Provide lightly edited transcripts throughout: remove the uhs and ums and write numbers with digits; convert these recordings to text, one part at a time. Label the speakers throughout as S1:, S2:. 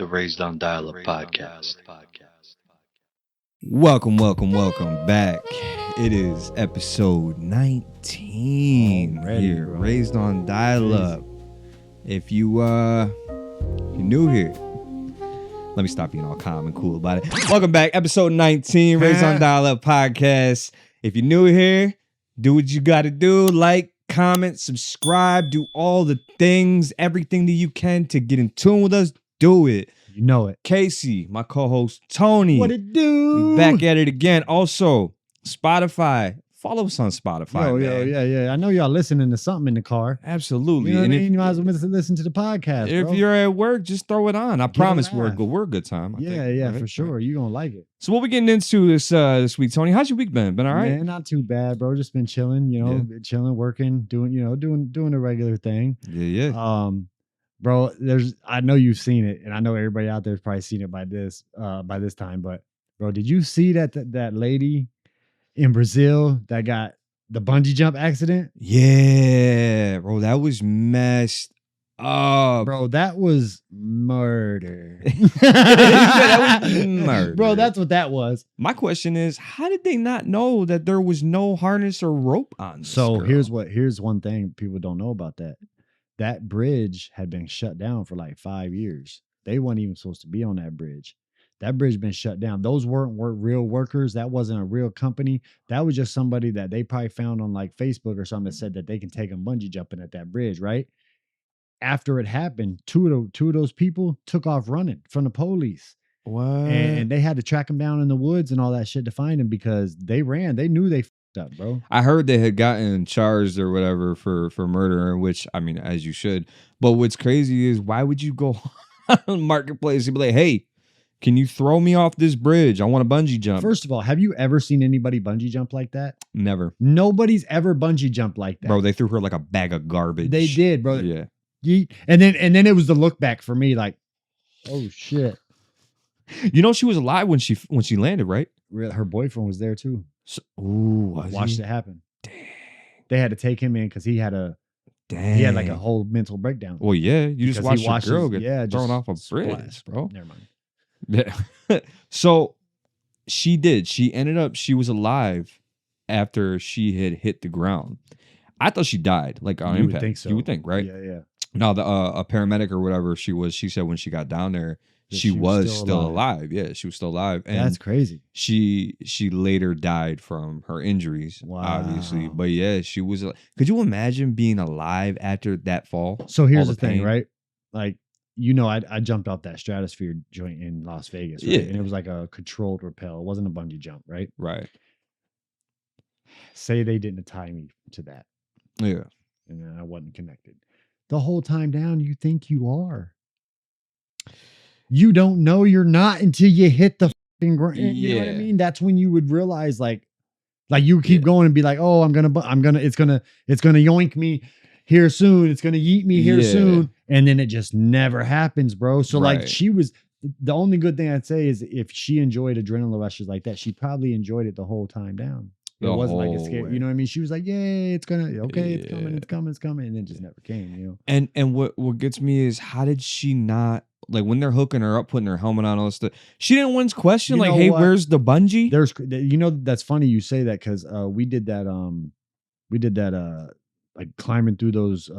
S1: the Raised on Dialup podcast.
S2: Welcome back. It is episode 19 here, bro. Raised on Dialup. If you're new here, let me stop being all calm and cool about it. Welcome back, episode 19, Raised on Dialup podcast. If you're new here, do what you got to do. Like, comment, subscribe, do all the things, everything that you can to get in tune with us. Do it.
S3: You know it.
S2: Casey, my co-host Tony.
S3: What it do?
S2: We back at it again. Also, Spotify. Follow us on Spotify, man.
S3: Yeah. I know y'all listening to something in the car.
S2: Absolutely.
S3: You know what
S2: and
S3: I mean? You might as well listen to the podcast,
S2: if
S3: bro.
S2: you're at work, just throw it on. I promise we're a good time. I
S3: Yeah,
S2: think, right?
S3: for sure. You're going to like it.
S2: So what we getting into this week, Tony? How's your week been? Been all right?
S3: Man, not too bad, bro. Just been chilling, chilling, working, doing the regular thing.
S2: Yeah.
S3: Bro, I know you've seen it, and I know everybody out there's probably seen it by this time, but bro, did you see that lady in Brazil that got the bungee jump accident?
S2: Yeah, bro, that was messed up.
S3: Bro, that was murder.
S2: That was murder.
S3: Bro, that's what that was.
S2: My question is, how did they not know that there was no harness or rope on this
S3: So
S2: girl?
S3: here's one thing people don't know about that. That bridge had been shut down for like 5 years. They weren't even supposed to be on that bridge. That bridge been shut down. Those weren't real workers. That wasn't a real company. That was just somebody that they probably found on like Facebook or something that said that they can take them bungee jumping at that bridge, right? After it happened, two of those people took off running from the police.
S2: What?
S3: And they had to track them down in the woods and all that shit to find them because they ran. They knew they fucked up, bro.
S2: I heard they had gotten charged or whatever for murder, which, I mean, as you should. But what's crazy is, why would you go on Marketplace and be like, hey, can you throw me off this bridge? I want to bungee jump.
S3: First of all, have you ever seen anybody bungee jump like that?
S2: Never.
S3: Nobody's ever bungee jumped like that.
S2: Bro, they threw her like a bag of garbage.
S3: They did, bro.
S2: Yeah.
S3: Yeet. And then it was the look back for me, like, oh shit.
S2: You know, she was alive when she landed, right?
S3: Her boyfriend was there too.
S2: So, ooh,
S3: Watched it happen.
S2: Dang.
S3: They had to take him in because he had like a whole mental breakdown.
S2: Well, yeah, you just watched your girl get thrown
S3: just
S2: off a bridge, bro.
S3: Never mind.
S2: Yeah. So she did. She was alive after she had hit the ground. I thought she died, like on
S3: You
S2: impact.
S3: would think so.
S2: You would think, right?
S3: Yeah.
S2: Now the a paramedic or whatever she said when she got down there,
S3: That
S2: she was still alive. Yeah, she was still alive. And
S3: that's crazy.
S2: she later died from her injuries, obviously.
S3: Wow.
S2: But yeah, she was. Could you imagine being alive after that fall?
S3: So here's
S2: All
S3: the thing,
S2: pain?
S3: right? Like, I jumped off that stratosphere joint in Las Vegas, right?
S2: Yeah.
S3: And it was like a controlled rappel. It wasn't a bungee jump, right?
S2: Right.
S3: Say they didn't tie me to that.
S2: Yeah.
S3: And then I wasn't connected. The whole time down, you think you are. You don't know you're not until you hit the fucking ground. You know what I
S2: Yeah.
S3: mean? That's when you would realize, like you keep going and be like, oh, it's gonna yoink me here soon. It's gonna yeet me here soon. And then it just never happens, bro. So like
S2: Right.
S3: she was, the only good thing I'd say is if she enjoyed adrenaline rushes like that, she probably enjoyed it the whole time down. It
S2: The
S3: wasn't like a
S2: whole
S3: scare.
S2: way.
S3: You know what I mean? She was like, "Yay, it's coming,
S2: Yeah.
S3: it's coming," and it just never came. You know?
S2: And what gets me is, how did she not, like, when they're hooking her up, putting her helmet on, all this stuff, she didn't once question,
S3: You
S2: like,
S3: know
S2: hey,
S3: what?
S2: where's the bungee?
S3: That's funny you say that because we did that like climbing through those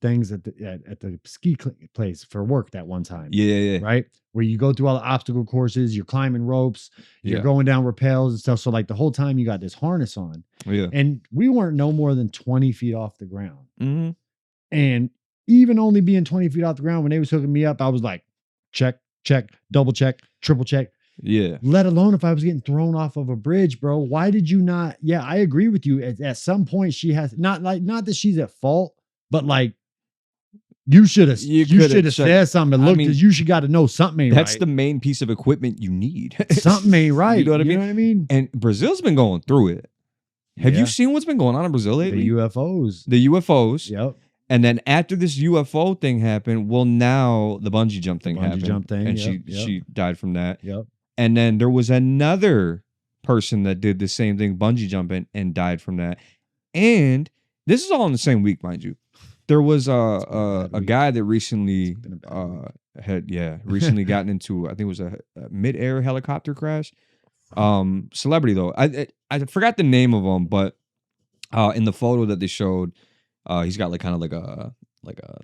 S3: things at the ski place for work that one time.
S2: Yeah.
S3: Right, where you go through all the obstacle courses, you're climbing ropes, you're going down rappels and stuff. So like the whole time you got this harness on,
S2: Yeah.
S3: and we weren't no more than 20 feet off the ground.
S2: Mm-hmm.
S3: And even only being 20 feet off the ground, when they was hooking me up, I was like, check, double check, triple check.
S2: Yeah.
S3: Let alone if I was getting thrown off of a bridge, bro. Why did you not? Yeah, I agree with you. At some point, she has not that she's at fault, but like you should have said something. Look, because you should got to know something ain't
S2: That's
S3: right.
S2: the main piece of equipment you need.
S3: Something ain't right.
S2: You know what I mean? And Brazil's been going through it. Have you seen what's been going on in Brazil lately?
S3: The UFOs.
S2: The UFOs.
S3: Yep.
S2: And then after this UFO thing happened, well, now the bungee jump thing happened. And she died from that.
S3: Yep.
S2: And then there was another person that did the same thing, bungee jumping, and died from that. And this is all in the same week, mind you. There was a guy that recently had recently gotten into, I think it was a mid-air helicopter crash. Celebrity though, I forgot the name of him, but in the photo that they showed, he's got like kind of like a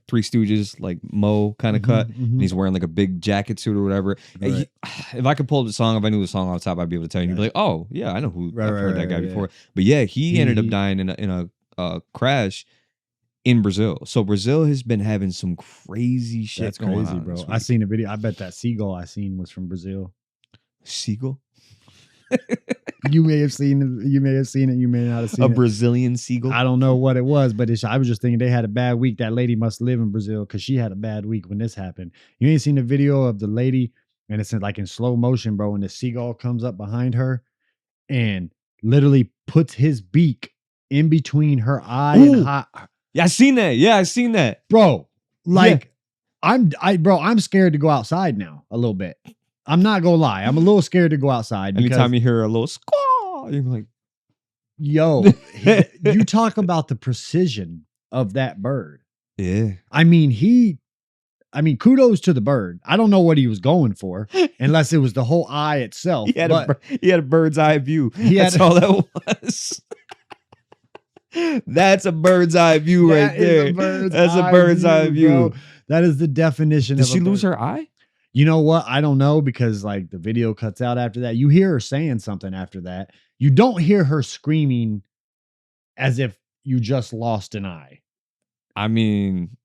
S2: Three Stooges like Mo kind of cut, and he's wearing like a big jacket suit or whatever. And
S3: Right.
S2: if I could pull up the song, if I knew the song off the top, I'd be able to tell you. You'd be like, oh yeah, I know who. I've heard that guy before. But yeah, he ended up dying in a crash in Brazil. So Brazil has been having some crazy shit.
S3: That's
S2: going
S3: crazy,
S2: on
S3: bro.
S2: this
S3: I
S2: week.
S3: seen a video. I bet that seagull I seen was from Brazil.
S2: Seagull,
S3: You may have seen it. You may not have seen
S2: a
S3: it.
S2: Brazilian seagull.
S3: I don't know what it was, but I was just thinking they had a bad week. That lady must live in Brazil because she had a bad week when this happened. You ain't seen the video of the lady, and it's like in slow motion, bro. And the seagull comes up behind her and literally puts his beak in between her eye and
S2: Yeah, I seen that. Yeah, I seen that,
S3: bro. Like I'm scared to go outside now a little bit. I'm not gonna lie. I'm a little scared to go outside.
S2: Anytime you hear a little squaw, you're like,
S3: yo, you talk about the precision of that bird.
S2: yeah.
S3: I mean, kudos to the bird. I don't know what he was going for, unless it was the whole eye itself.
S2: He had a bird's eye view. That's all that was. That's a bird's eye view right there. That's a bird's eye view.
S3: Bro. That is the definition.
S2: Did she lose her eye?
S3: You know what? I don't know, because like the video cuts out after that. You hear her saying something after that. You don't hear her screaming as if you just lost an eye.
S2: I mean,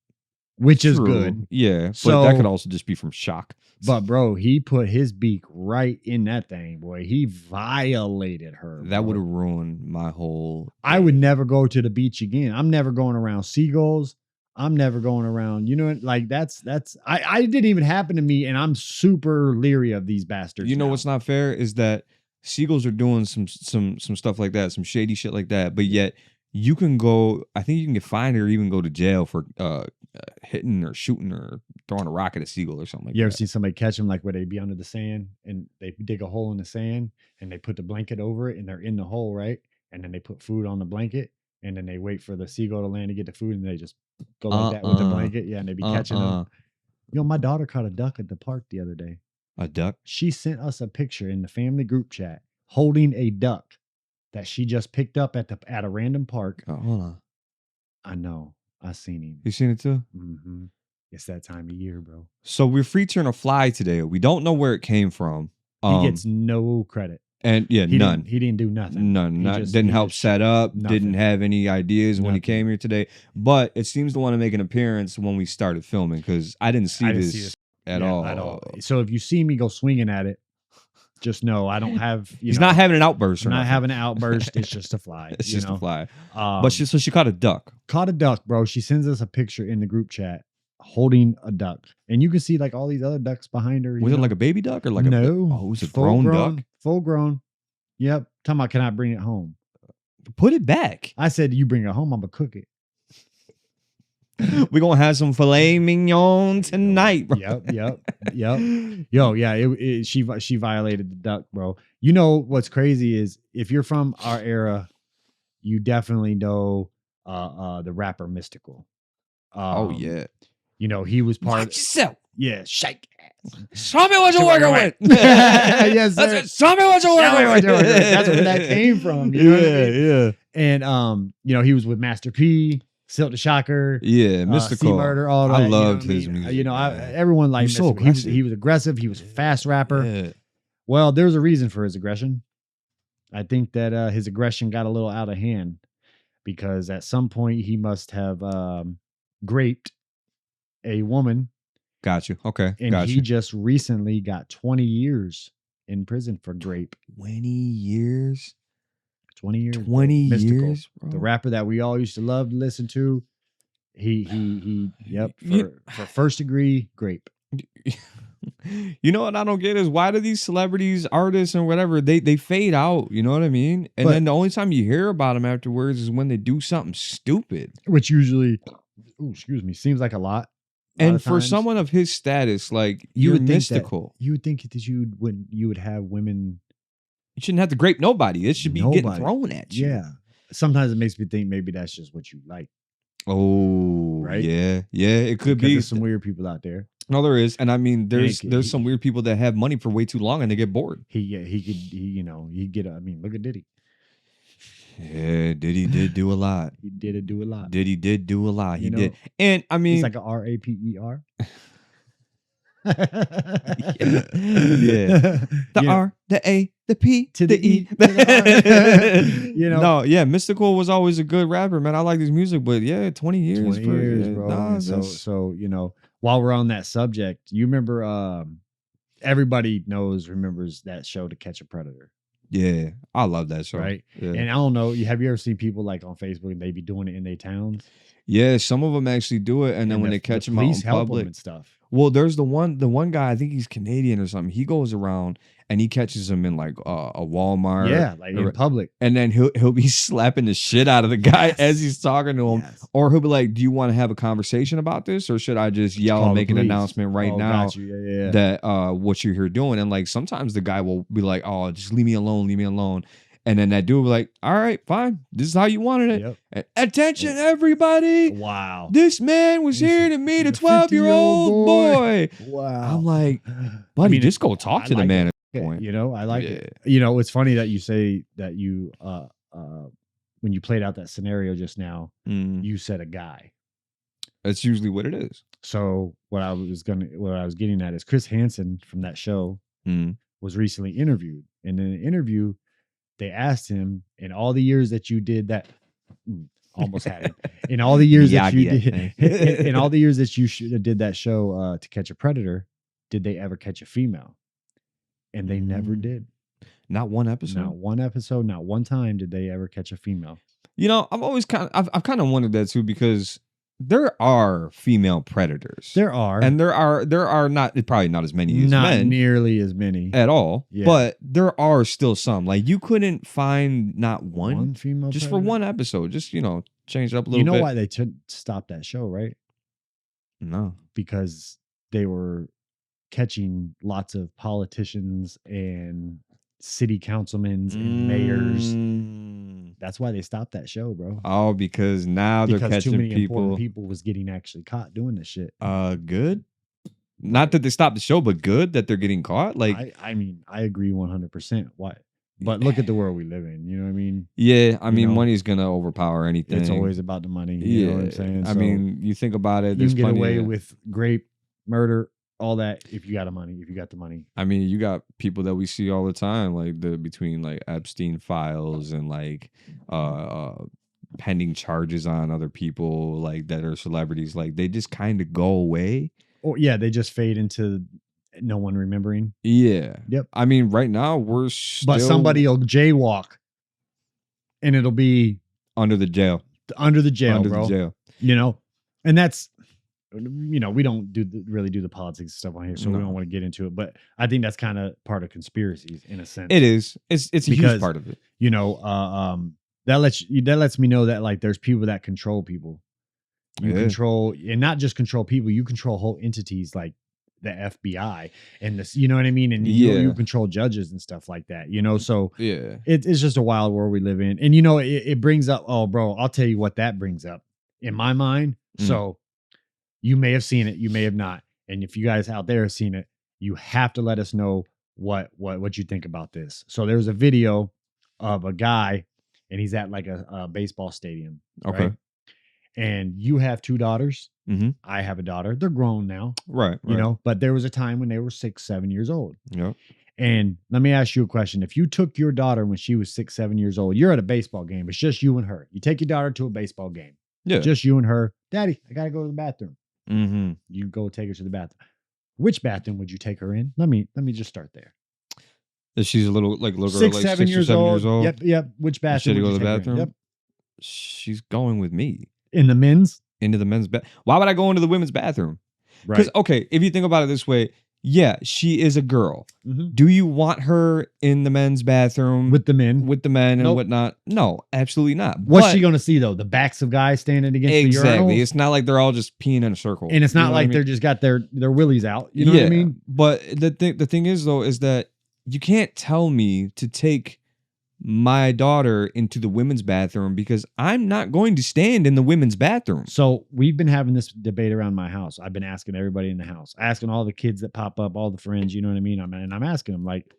S3: which
S2: true.
S3: Is good.
S2: Yeah.
S3: So,
S2: but that could also just be from shock.
S3: But bro, he put his beak right in that thing, boy. He violated her.
S2: That would have ruined my whole.
S3: I would never go to the beach again. I'm never going around seagulls. I'm never going around, like I didn't even happen to me, and I'm super leery of these bastards.
S2: You know what's not fair is that seagulls are doing some stuff like that, some shady shit like that, but yet you can go, I think you can get fined or even go to jail for hitting or shooting or throwing a rock at a seagull or something like that.
S3: You ever seen somebody catch them, like where they be under the sand and they dig a hole in the sand and they put the blanket over it and they're in the hole, right? And then they put food on the blanket and then they wait for the seagull to land to get the food and they just go like that with the blanket. Yeah, and they be catching them. My daughter caught a duck at the park the other day.
S2: A duck?
S3: She sent us a picture in the family group chat holding a duck that she just picked up at a random park.
S2: Oh, hold on.
S3: I know. I seen him.
S2: You seen it too?
S3: Mm-hmm. It's that time of year, bro.
S2: So we're featuring a fly today. We don't know where it came from.
S3: He gets no credit.
S2: And none.
S3: He didn't do nothing.
S2: None. Didn't help set up.
S3: Nothing.
S2: Didn't have any ideas when he came here today. But it seems to want to make an appearance when we started filming, because I didn't see this at all.
S3: So if you see me go swinging at it, just know I don't have.
S2: He's not having an outburst.
S3: I'm not having an outburst. It's just a fly.
S2: It's just a fly.
S3: But
S2: she caught a duck.
S3: Caught a duck, bro. She sends us a picture in the group chat holding a duck, and you can see like all these other ducks behind her.
S2: Was it like a baby duck or like
S3: no?
S2: it was a grown duck.
S3: Full grown. Yep. Talking about, can I bring it home?
S2: Put it back.
S3: I said, you bring it home, I'm gonna cook it.
S2: We're gonna have some filet mignon tonight, bro.
S3: Yep. Yo, yeah, she violated the duck, bro. You know what's crazy is if you're from our era, you definitely know the rapper Mystical.
S2: Oh yeah.
S3: He was part of
S2: yourself.
S3: Yeah, shake ass.
S2: Show me what you're working with.
S3: Yes, sir.
S2: Show me what you're working with.
S3: That's where that came from. You know what I mean? And he was with Master P, Silk the Shocker.
S2: Yeah, Mystical.
S3: C Murder, all that.
S2: I loved his music.
S3: Everyone liked
S2: He was so
S3: Mystical.
S2: aggressive.
S3: He was aggressive. He was a fast rapper.
S2: Yeah.
S3: Well, there's a reason for his aggression. I think that his aggression got a little out of hand because at some point he must have raped a woman.
S2: Got you. Okay.
S3: And he just recently got 20 years in prison for grape.
S2: 20 years?
S3: 20 years.
S2: 20
S3: Mystical,
S2: years, bro.
S3: the rapper that we all used to love to listen to. For first degree grape.
S2: You know what I don't get is why do these celebrities, artists, and whatever, they fade out? You know what I mean? And then the only time you hear about them afterwards is when they do something stupid,
S3: which usually, seems like a lot.
S2: And for someone of his status, like you're Mystical,
S3: you would think that you would have women.
S2: You shouldn't have to grape nobody. It should be getting thrown at you.
S3: Yeah. Sometimes it makes me think maybe that's just what you like.
S2: Oh,
S3: right?
S2: Yeah. It could be.
S3: There's some weird people out there.
S2: No, there is, and I mean, there's
S3: he-
S2: some weird people that have money for way too long and they get bored.
S3: He get. I mean, look at Diddy.
S2: Yeah, Diddy did do a lot.
S3: He did do a lot.
S2: Diddy did do a lot. He
S3: You know,
S2: did, and I mean,
S3: He's like a RAPER.
S2: yeah, the R, the A, the P
S3: To
S2: the
S3: the
S2: E.
S3: E, to the R. You know?
S2: No, yeah, Mystical was always a good rapper, man. I like his music, but yeah, 20 years,
S3: 20 years, bro.
S2: Nah,
S3: And so while we're on that subject, you remember everybody remembers that show To Catch a Predator,
S2: yeah, I love that show.
S3: right?
S2: Yeah.
S3: And I don't know, have you ever seen people like on Facebook and they be doing it in their towns?
S2: Yeah, some of them actually do it, and then when they catch them out in
S3: police help them
S2: public,
S3: and stuff.
S2: well, there's the one guy, I think he's Canadian or something. He goes around and he catches them in like a Walmart.
S3: Yeah, like in public.
S2: And then he'll be slapping the shit out of the guy as he's talking to him.
S3: Yes.
S2: Or he'll be like, "Do you want to have a conversation about this, or should I just yell
S3: Call
S2: and
S3: the
S2: make an
S3: police.
S2: announcement right
S3: Oh,
S2: now
S3: got you. Yeah.
S2: that what you're here doing?" And like sometimes the guy will be like, "Oh, just leave me alone, leave me alone." And then that dude will be like, "All right, fine. This is how you wanted it.
S3: Yep.
S2: And attention, everybody.
S3: Wow.
S2: This man was here to meet a 12-year-old boy."
S3: Wow.
S2: I'm like, buddy, just go talk to the man at this point.
S3: You know, I like it.
S2: Yeah.
S3: You know, it's funny that you say that you when you played out that scenario just now, you said a guy.
S2: That's usually what it is.
S3: So what I was getting at is Chris Hansen from that show was recently interviewed. And in an interview, they asked him, in all the years that you did that, almost had it. In all the years that you did, in all the years that you did that show To Catch a Predator, did they ever catch a female? And they never did.
S2: Not one episode.
S3: Not one episode. Not one time did they ever catch a female.
S2: You know, I've kind of wondered that too, because there are female predators.
S3: There are,
S2: and there are not probably not as many as
S3: not
S2: men
S3: nearly as many
S2: at all.
S3: Yeah.
S2: But there are still some. Like you couldn't find not one
S3: female
S2: just
S3: predator?
S2: for one episode. Just change it up a little.
S3: You know
S2: bit.
S3: why they stopped that show, right?
S2: No,
S3: because they were catching lots of politicians and city councilmen and mayors. That's why they stopped that show, bro.
S2: Oh, because now they're
S3: Because too
S2: catching
S3: many
S2: people.
S3: important people was getting actually caught doing this shit.
S2: Good. Not that they stopped the show, but good that they're getting caught. Like,
S3: I mean, I agree 100%. Why? But look at the world we live in. You know what I mean?
S2: yeah, I mean,
S3: know,
S2: money's gonna overpower anything.
S3: It's always about the money. You know what I'm saying?
S2: I
S3: So
S2: mean, you think about it.
S3: you
S2: There's
S3: can get
S2: plenty
S3: away
S2: of,
S3: with rape, murder, all that if you got the money. If you got the money.
S2: I mean, you got people that we see all the time, like between like Epstein files and like pending charges on other people like that are celebrities. Like they just kind of go away.
S3: Oh yeah, they just fade into no one remembering.
S2: Yeah.
S3: Yep.
S2: I mean, right now we're still
S3: But somebody will jaywalk, and it'll be
S2: under the jail.
S3: under the jail,
S2: Under
S3: bro.
S2: the jail.
S3: You know, and that's, you know, we don't really do the politics stuff on here, so we
S2: No.
S3: don't want to get into it. But I think that's kind of part of conspiracies in a sense.
S2: It is. It's a huge
S3: Because,
S2: part of it.
S3: You know, that lets me know that like there's people that control people. You
S2: Yeah.
S3: control, and not just control people. You control whole entities like the FBI and this. You know what I mean? And
S2: Yeah.
S3: you control judges and stuff like that. You know, so
S2: Yeah.
S3: it's just a wild world we live in. And you know, it brings up. Oh, bro, I'll tell you what that brings up in my mind. So you may have seen it, you may have not. And if you guys out there have seen it, you have to let us know what you think about this. So there's a video of a guy, and he's at like a baseball stadium.
S2: Okay.
S3: Right? And you have two daughters.
S2: Mm-hmm.
S3: I have a daughter. They're grown now,
S2: Right.
S3: you know, but there was a time when they were 6, 7 years old.
S2: Yeah.
S3: And let me ask you a question. If you took your daughter when she was 6, 7 years old, you're at a baseball game. It's just you and her. You take your daughter to a baseball game.
S2: Yeah.
S3: Just you and her. Daddy, I got to go to the bathroom.
S2: Mm-hmm.
S3: You go take her to the bathroom. Which bathroom would you take her in? Let me just start there.
S2: She's a little girl,
S3: 6,
S2: like
S3: 7 years old. Yep. Which bathroom?
S2: Should
S3: would
S2: go
S3: you
S2: to the
S3: take her in?
S2: bathroom?
S3: Yep.
S2: She's going with me
S3: In the men's.
S2: into the men's bath. Why would I go into the women's bathroom?
S3: Right.
S2: Because okay, if you think about it this way, yeah, she is a girl.
S3: Mhm.
S2: Do you want her in the men's bathroom
S3: With the men.
S2: with the men and
S3: Nope.
S2: whatnot? No, absolutely not.
S3: What's
S2: But-
S3: she going to see though? The backs of guys standing against
S2: exactly?
S3: the urinals?
S2: It's not like they're all just peeing in a circle,
S3: And it's
S2: You
S3: not
S2: know what
S3: like
S2: I mean?
S3: they're just got their willies out. You know what I mean?
S2: But the thing is though is that you can't tell me to take my daughter into the women's bathroom because I'm not going to stand in the women's bathroom.
S3: So we've been having this debate around my house. I've been asking everybody in the house, asking all the kids that pop up, all the friends, you know what I mean? I'm asking them, like,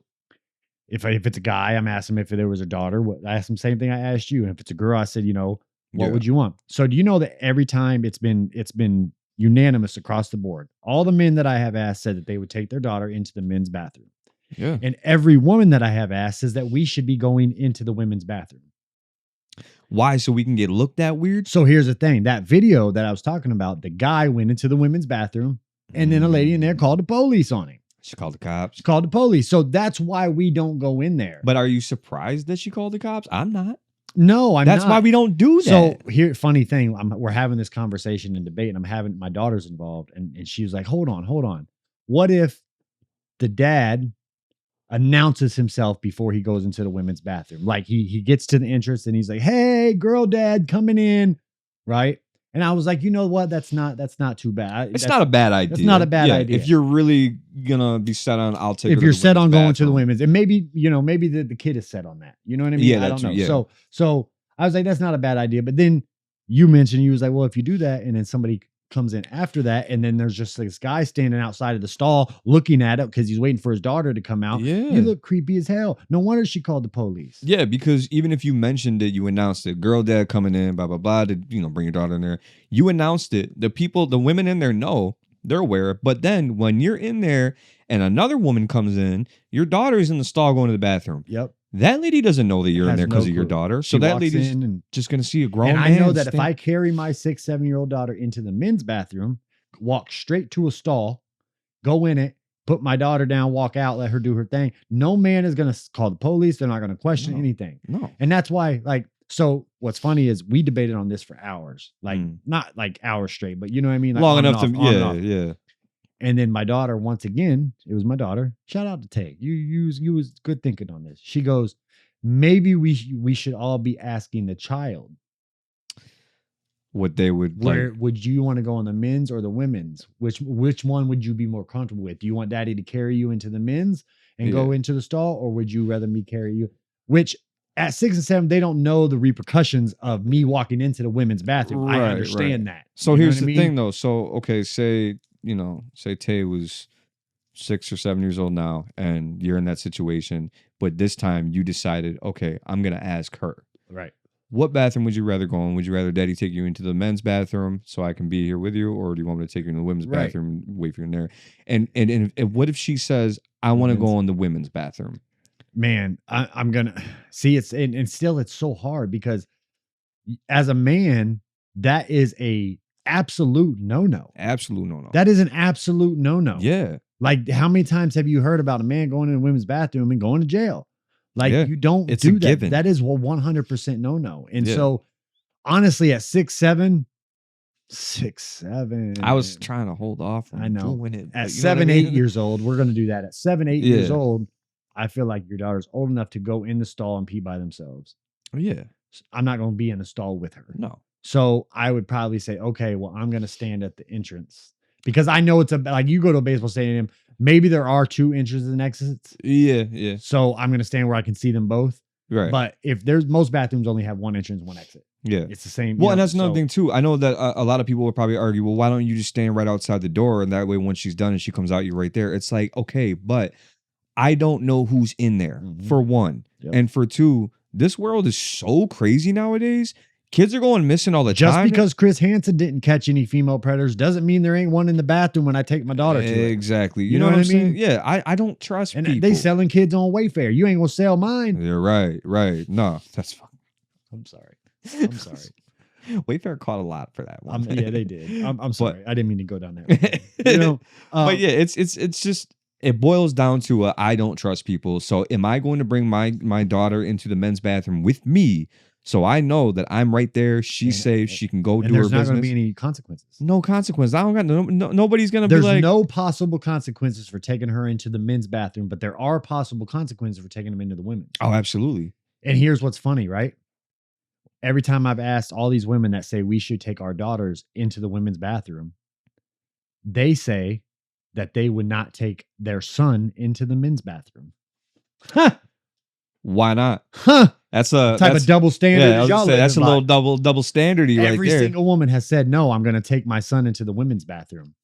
S3: if it's a guy, I'm asking him if there was a daughter. I asked him same thing I asked you. And if it's a girl, I said, what would you want? So do you know that every time it's been unanimous across the board? All the men that I have asked said that they would take their daughter into the men's bathroom.
S2: Yeah.
S3: And every woman that I have asked says that we should be going into the women's bathroom.
S2: Why? So we can get looked at weird?
S3: So here's the thing. That video that I was talking about, the guy went into the women's bathroom and then a lady in there called the police on him.
S2: She called the cops.
S3: She called the police. So that's why we don't go in there.
S2: But are you surprised that she called the cops? I'm not.
S3: No, I'm
S2: That's
S3: not.
S2: why we don't do that.
S3: So here, funny thing, we're having this conversation and debate, and my daughter's involved, and she was like, hold on. What if the dad announces himself before he goes into the women's bathroom? Like he gets to the entrance and he's like, hey, girl dad coming in, right? And I was like, you know what? That's not too bad.
S2: It's not a bad idea.
S3: That's not a bad idea.
S2: If you're really gonna be set on, I'll take.
S3: If you're set on going to the women's, and maybe the kid is set on that. You know what I mean?
S2: Yeah,
S3: I don't know. So I was like, that's not a bad idea. But then you mentioned, you was like, well, if you do that, and then somebody comes in after that, and then there's just this guy standing outside of the stall looking at it because he's waiting for his daughter to come out.
S2: Yeah,
S3: you look creepy as hell. No wonder she called the police.
S2: Yeah, because even if you mentioned it, you announced it. Girl dad coming in, blah blah blah, to bring your daughter in there. You announced it. The women in there know, they're aware. But then when you're in there and another woman comes in, your daughter's in the stall going to the bathroom.
S3: Yep.
S2: That lady doesn't know that you're in there because
S3: no
S2: of your
S3: clue.
S2: daughter.
S3: She
S2: So that
S3: walks
S2: lady's
S3: in and
S2: just going to see a grown
S3: and
S2: man.
S3: I know that if I carry my 6-7-year-old daughter into the men's bathroom, walk straight to a stall, go in it, put my daughter down, walk out, let her do her thing, no man is going to call the police. They're not going to question anything.
S2: No.
S3: And that's why, so what's funny is we debated on this for hours, not like hours straight, but you know what I mean? Like
S2: long enough to, yeah.
S3: And then my daughter, once again, it was my daughter. Shout out to Tay. You was good thinking on this. She goes, maybe we should all be asking the child
S2: what they would
S3: would you want to go on the men's or the women's? Which one would you be more comfortable with? Do you want daddy to carry you into the men's and go into the stall, or would you rather me carry you? Which at 6 and 7, they don't know the repercussions of me walking into the women's bathroom.
S2: Right,
S3: I understand that.
S2: So here's the thing though. So okay, say Tay was 6 or 7 years old now, and you're in that situation, but this time you decided, okay, I'm gonna ask her.
S3: Right.
S2: What bathroom would you rather go in? Would you rather daddy take you into the men's bathroom so I can be here with you? Or do you want me to take you in the women's bathroom and wait for you in there? And what if she says, I want to go in the women's bathroom?
S3: Man, I'm going to see it's still it's so hard because as a man, that is a absolute no-no.
S2: Absolute no-no.
S3: That is an absolute no-no.
S2: Yeah.
S3: Like how many times have you heard about a man going in a women's bathroom and going to jail? Like you don't
S2: it's
S3: do
S2: a
S3: that.
S2: Given.
S3: That is 100% no-no. And so honestly, at 6'7",
S2: I was trying to hold off from doing it.
S3: At 7, 8 years old, we're going to do that. At 7, 8 years old, I feel like your daughter's old enough to go in the stall and pee by themselves.
S2: Oh, yeah.
S3: I'm not going to be in the stall with her.
S2: No.
S3: So I would probably say, okay, well, I'm going to stand at the entrance because I know it's like you go to a baseball stadium, maybe there are 2 entrances and exits.
S2: Yeah, yeah.
S3: So I'm going to stand where I can see them both.
S2: Right.
S3: But if most bathrooms only have 1 entrance, 1 exit.
S2: Yeah.
S3: It's the same.
S2: Well, and that's another thing too. I know that a lot of people would probably argue, well, why don't you just stand right outside the door? And that way, when she's done and she comes out, you're right there. It's like, okay, but I don't know who's in there, for one. Yep. And for two, this world is so crazy nowadays. Kids are going missing all the time.
S3: Just because Chris Hansen didn't catch any female predators doesn't mean there ain't one in the bathroom when I take my daughter to it.
S2: Exactly. You know what I mean? Yeah, I don't trust people.
S3: And they selling kids on Wayfair. You ain't gonna sell mine.
S2: You're right. No, that's fucking.
S3: I'm sorry.
S2: Wayfair caught a lot for that one.
S3: Yeah, they did. I'm sorry. I didn't mean to go down that.
S2: But yeah, it's just. It boils down to I don't trust people. So am I going to bring my daughter into the men's bathroom with me so I know that I'm right there, she's safe, she can go do her business?
S3: There's not going to be any consequences.
S2: No consequences. I don't got nobody's going to be like...
S3: There's no possible consequences for taking her into the men's bathroom, but there are possible consequences for taking them into the women's.
S2: Oh, absolutely.
S3: And here's what's funny, right? Every time I've asked all these women that say we should take our daughters into the women's bathroom, they say that they would not take their son into the men's bathroom. Huh.
S2: Why not?
S3: Huh.
S2: That's a
S3: type of double standard.
S2: Yeah, I was gonna say, that's a little double standardy right there.
S3: Every single woman has said, no, I'm going to take my son into the women's bathroom.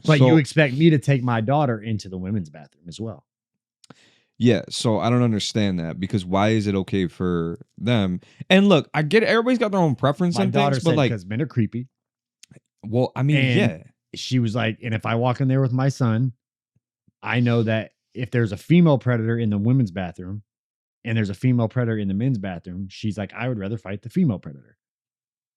S3: But you expect me to take my daughter into the women's bathroom as well.
S2: Yeah, so I don't understand that, because why is it okay for them? And look, I get it. Everybody's got their own preference
S3: My
S2: and
S3: daughter
S2: things,
S3: said
S2: but like,
S3: because men are creepy.
S2: well, I mean,
S3: And
S2: yeah.
S3: she was like, and if I walk in there with my son, I know that if there's a female predator in the women's bathroom and there's a female predator in the men's bathroom, she's like, I would rather fight the female predator.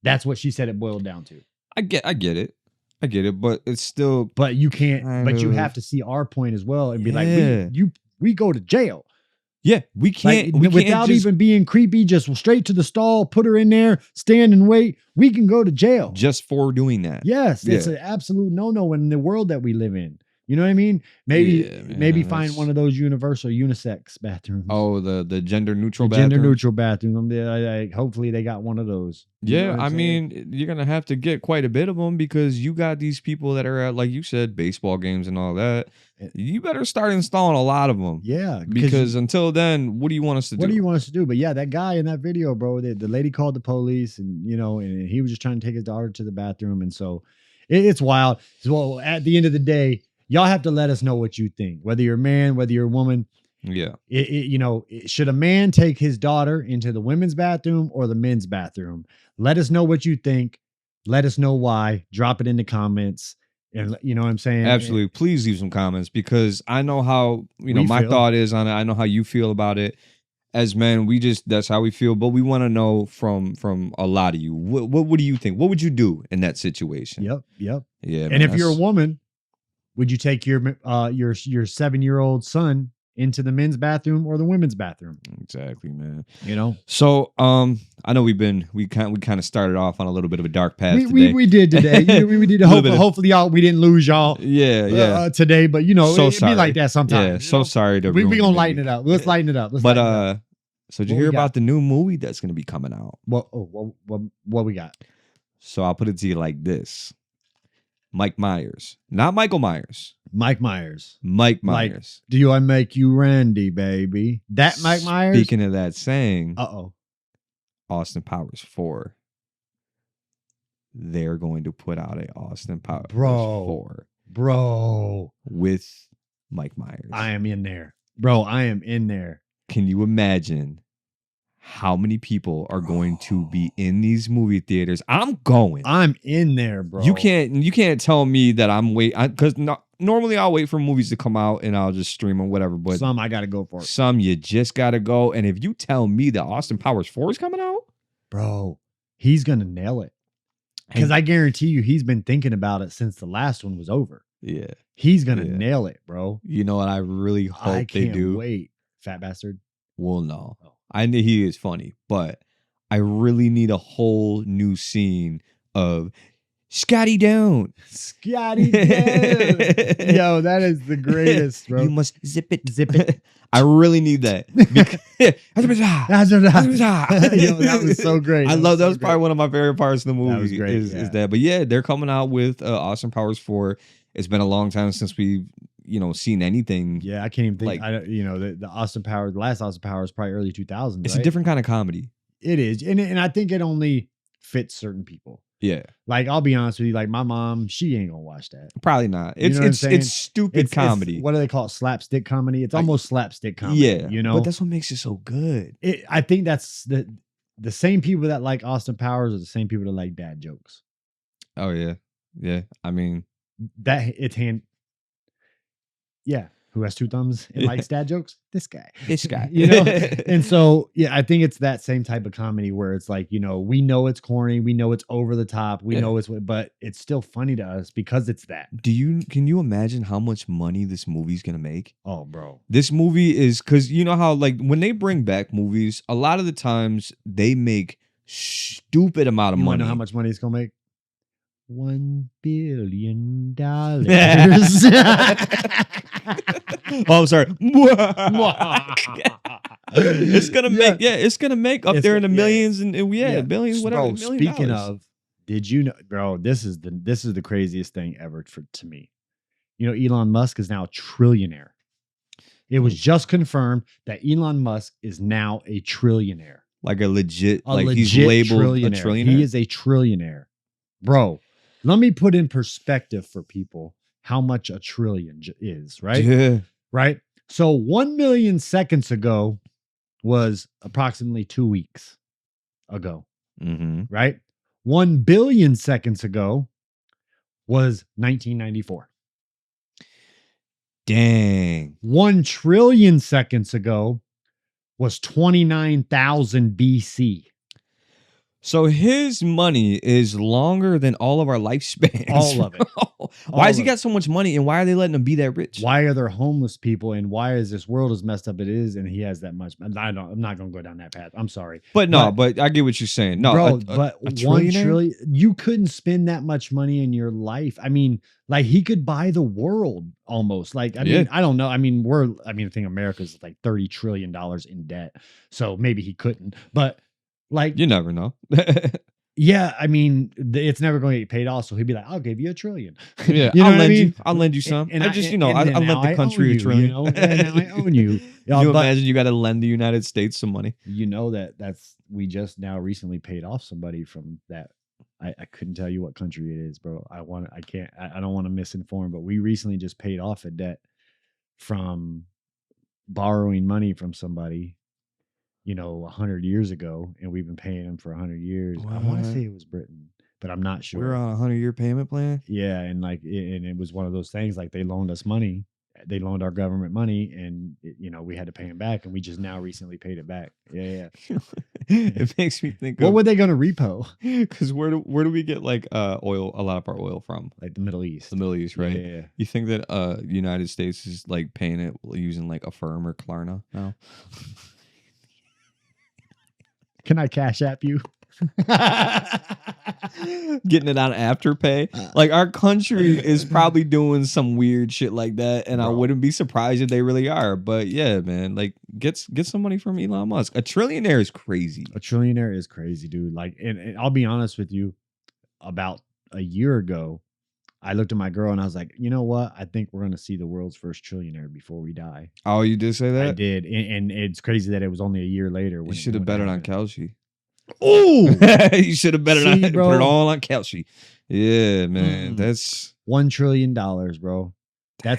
S3: That's what she said it boiled down to.
S2: I get it. I get it, but it's still.
S3: But you can't. But you have to see our point as well and be like, we go to jail.
S2: Yeah, we can't. We
S3: without
S2: can't
S3: even being creepy. Just straight to the stall, put her in there, stand and wait. We can go to jail
S2: just for doing that.
S3: Yes, it's an absolute no in the world that we live in. You know what I mean? Maybe find one of those universal unisex bathrooms.
S2: Oh, the gender neutral
S3: bathroom. Gender neutral bathroom. Hopefully they got one of those.
S2: Yeah, I mean, you're gonna have to get quite a bit of them, because you got these people that are at, like you said, baseball games and all that. You better start installing a lot of them.
S3: Yeah,
S2: because until then, what do you want us to do?
S3: What do you want us to do? But yeah, that guy in that video, bro, the lady called the police, and and he was just trying to take his daughter to the bathroom, and so it's wild. So at the end of the day, y'all have to let us know what you think, whether you're a man, whether you're a woman.
S2: Yeah.
S3: Should a man take his daughter into the women's bathroom or the men's bathroom? Let us know what you think. Let us know why. Drop it in the comments. And you know what I'm saying?
S2: Absolutely. Please leave some comments, because I know how, my thought is on it. I know how you feel about it. As men, that's how we feel. But we want to know from a lot of you. What do you think? What would you do in that situation?
S3: Yep.
S2: Yeah.
S3: And
S2: man,
S3: if you're a woman, would you take your 7-year-old son into the men's bathroom or the women's bathroom?
S2: Exactly, man.
S3: So
S2: I know we kind of started off on a little bit of a dark path
S3: today. We did today. we did. Hopefully y'all, we didn't lose y'all.
S2: Yeah.
S3: Today, but it'd be like that sometimes.
S2: Yeah. So sorry to.
S3: We gonna lighten it up. Let's lighten it up.
S2: So did you hear about the new movie that's gonna be coming out?
S3: What we got?
S2: So I'll put it to you like this. Mike Myers, not Michael Myers.
S3: Mike Myers.
S2: Mike Myers.
S3: Like, do I make you Randy, baby? That Mike Myers.
S2: Speaking of that saying,
S3: Austin
S2: Powers 4. They're going to put out a Austin Powers 4.
S3: Bro.
S2: With Mike Myers.
S3: I am in there. Bro, I am in there.
S2: Can you imagine how many people are going to be in these movie theaters? I'm going.
S3: I'm in there, bro.
S2: You can't tell me that I'm waiting, because normally I'll wait for movies to come out and I'll just stream them, whatever. But
S3: some I gotta go for.
S2: Some you just gotta go. And if you tell me that Austin Powers 4 is coming out,
S3: bro, he's gonna nail it. Because I guarantee you, he's been thinking about it since the last one was over.
S2: Yeah,
S3: he's gonna nail it, bro.
S2: You know what? I really hope they do.
S3: Wait, fat bastard.
S2: Well, no. I know he is funny, but I really need a whole new scene of Scotty down.
S3: Scotty down. Yo, that is the greatest, bro.
S2: You must zip it. I really need that.
S3: Yo, that was so great.
S2: That was probably one of my favorite parts of the movie. That was great, is that. But yeah, they're coming out with Austin Powers 4. It's been a long time since we've seen anything.
S3: Yeah, I can't even think. The Austin Powers, the last Austin Powers, probably early 2000s.
S2: It's a different kind of comedy.
S3: It is, and I think it only fits certain people.
S2: Yeah,
S3: like I'll be honest with you, like my mom, she ain't gonna watch that.
S2: Probably not. It's stupid comedy.
S3: What do they call it? Slapstick comedy. It's almost slapstick comedy.
S2: Yeah, but that's what makes it so good.
S3: I think that's the same people that like Austin Powers are the same people that like dad jokes.
S2: Oh yeah. I mean
S3: that it's hand. Yeah. Who has 2 thumbs and likes dad jokes? This guy. And so, yeah, I think it's that same type of comedy where it's like, we know it's corny. We know it's over the top. We know but it's still funny to us because it's that.
S2: Can you imagine how much money this movie's going to make?
S3: Oh, bro.
S2: This movie is, because you know how, like, when they bring back movies, a lot of the times they make stupid amount of money.
S3: You want to know how much money it's going to make? $1 billion.
S2: Oh, I'm sorry. It's gonna make it's gonna make up there in the millions and billions, whatever.
S3: Bro, speaking of, did you know, bro? This is the craziest thing ever to me. Elon Musk is now a trillionaire. It was just confirmed that Elon Musk is now a trillionaire.
S2: Like a legit,
S3: A
S2: like
S3: legit
S2: he's labeled
S3: trillionaire.
S2: a trillionaire.
S3: He is a trillionaire. Bro, let me put in perspective for people how much a trillion is, right?
S2: Yeah.
S3: Right? So 1 million seconds ago was approximately 2 weeks ago,
S2: Mm-hmm.
S3: right? 1 billion seconds ago was 1994.
S2: Dang.
S3: 1 trillion seconds ago was 29,000 BC.
S2: So his money is longer than all of our lifespans.
S3: All of it.
S2: Why has he got so much money, and why are they letting him be that rich?
S3: Why are there homeless people, and why is this world as messed up it is, and he has that much? I'm not going to go down that path. I'm sorry.
S2: But I get what you're saying. No,
S3: bro,
S2: a
S3: but 1
S2: trillionaire?
S3: trillion, you couldn't spend that much money in your life. I mean, like he could buy the world almost. Like, I mean, I don't know. I mean, I think America's like $30 trillion in debt. So maybe he couldn't, but like,
S2: You never know.
S3: yeah, I mean, it's never going to get paid off. So he'd be like, I'll give you $1 trillion.
S2: Yeah,
S3: You know
S2: I'll
S3: what I
S2: lend
S3: mean?
S2: you. I'll lend you some.
S3: And
S2: I just, I lent the country $1 trillion.
S3: You know? And now I own you.
S2: Can you imagine you got to lend the United States some money?
S3: You know we just now recently paid off somebody from that. I couldn't tell you what country it is, bro. I don't want to misinform, but we recently just paid off a debt from borrowing money from somebody, 100 years ago, and we've been paying them for 100 years. I want to
S2: What?
S3: say it was Britain, but I'm not sure.
S2: We're on a 100-year payment plan.
S3: Yeah, and it was one of those things, like they loaned us money. They loaned our government money, and we had to pay them back, and we just now recently paid it back. Yeah.
S2: It makes me think
S3: What
S2: of,
S3: were they going to repo?
S2: because where do we get like oil, a lot of our oil from?
S3: Like the Middle East.
S2: The Middle East, right?
S3: Yeah.
S2: You think that United States is like paying it using like a firm or Klarna now?
S3: Can I cash app you?
S2: Getting it on Afterpay. Like our country is probably doing some weird shit like that, and I
S3: Bro.
S2: wouldn't be surprised if they really are. But yeah, man, like get some money from Elon Musk. A trillionaire is crazy.
S3: A trillionaire is crazy, dude. Like, and I'll be honest with you, about a year ago, I looked at my girl and I was like, you know what? I think we're going to see the world's first trillionaire before we die.
S2: Oh, you did say that?
S3: I did. And it's crazy that it was only a year later.
S2: You
S3: When
S2: should have bet it on Kelsey.
S3: Oh,
S2: You should have bet it on.
S3: bro.
S2: Put it all on Kelsey. Yeah, man.
S3: Mm.
S2: That's
S3: $1 trillion, bro. I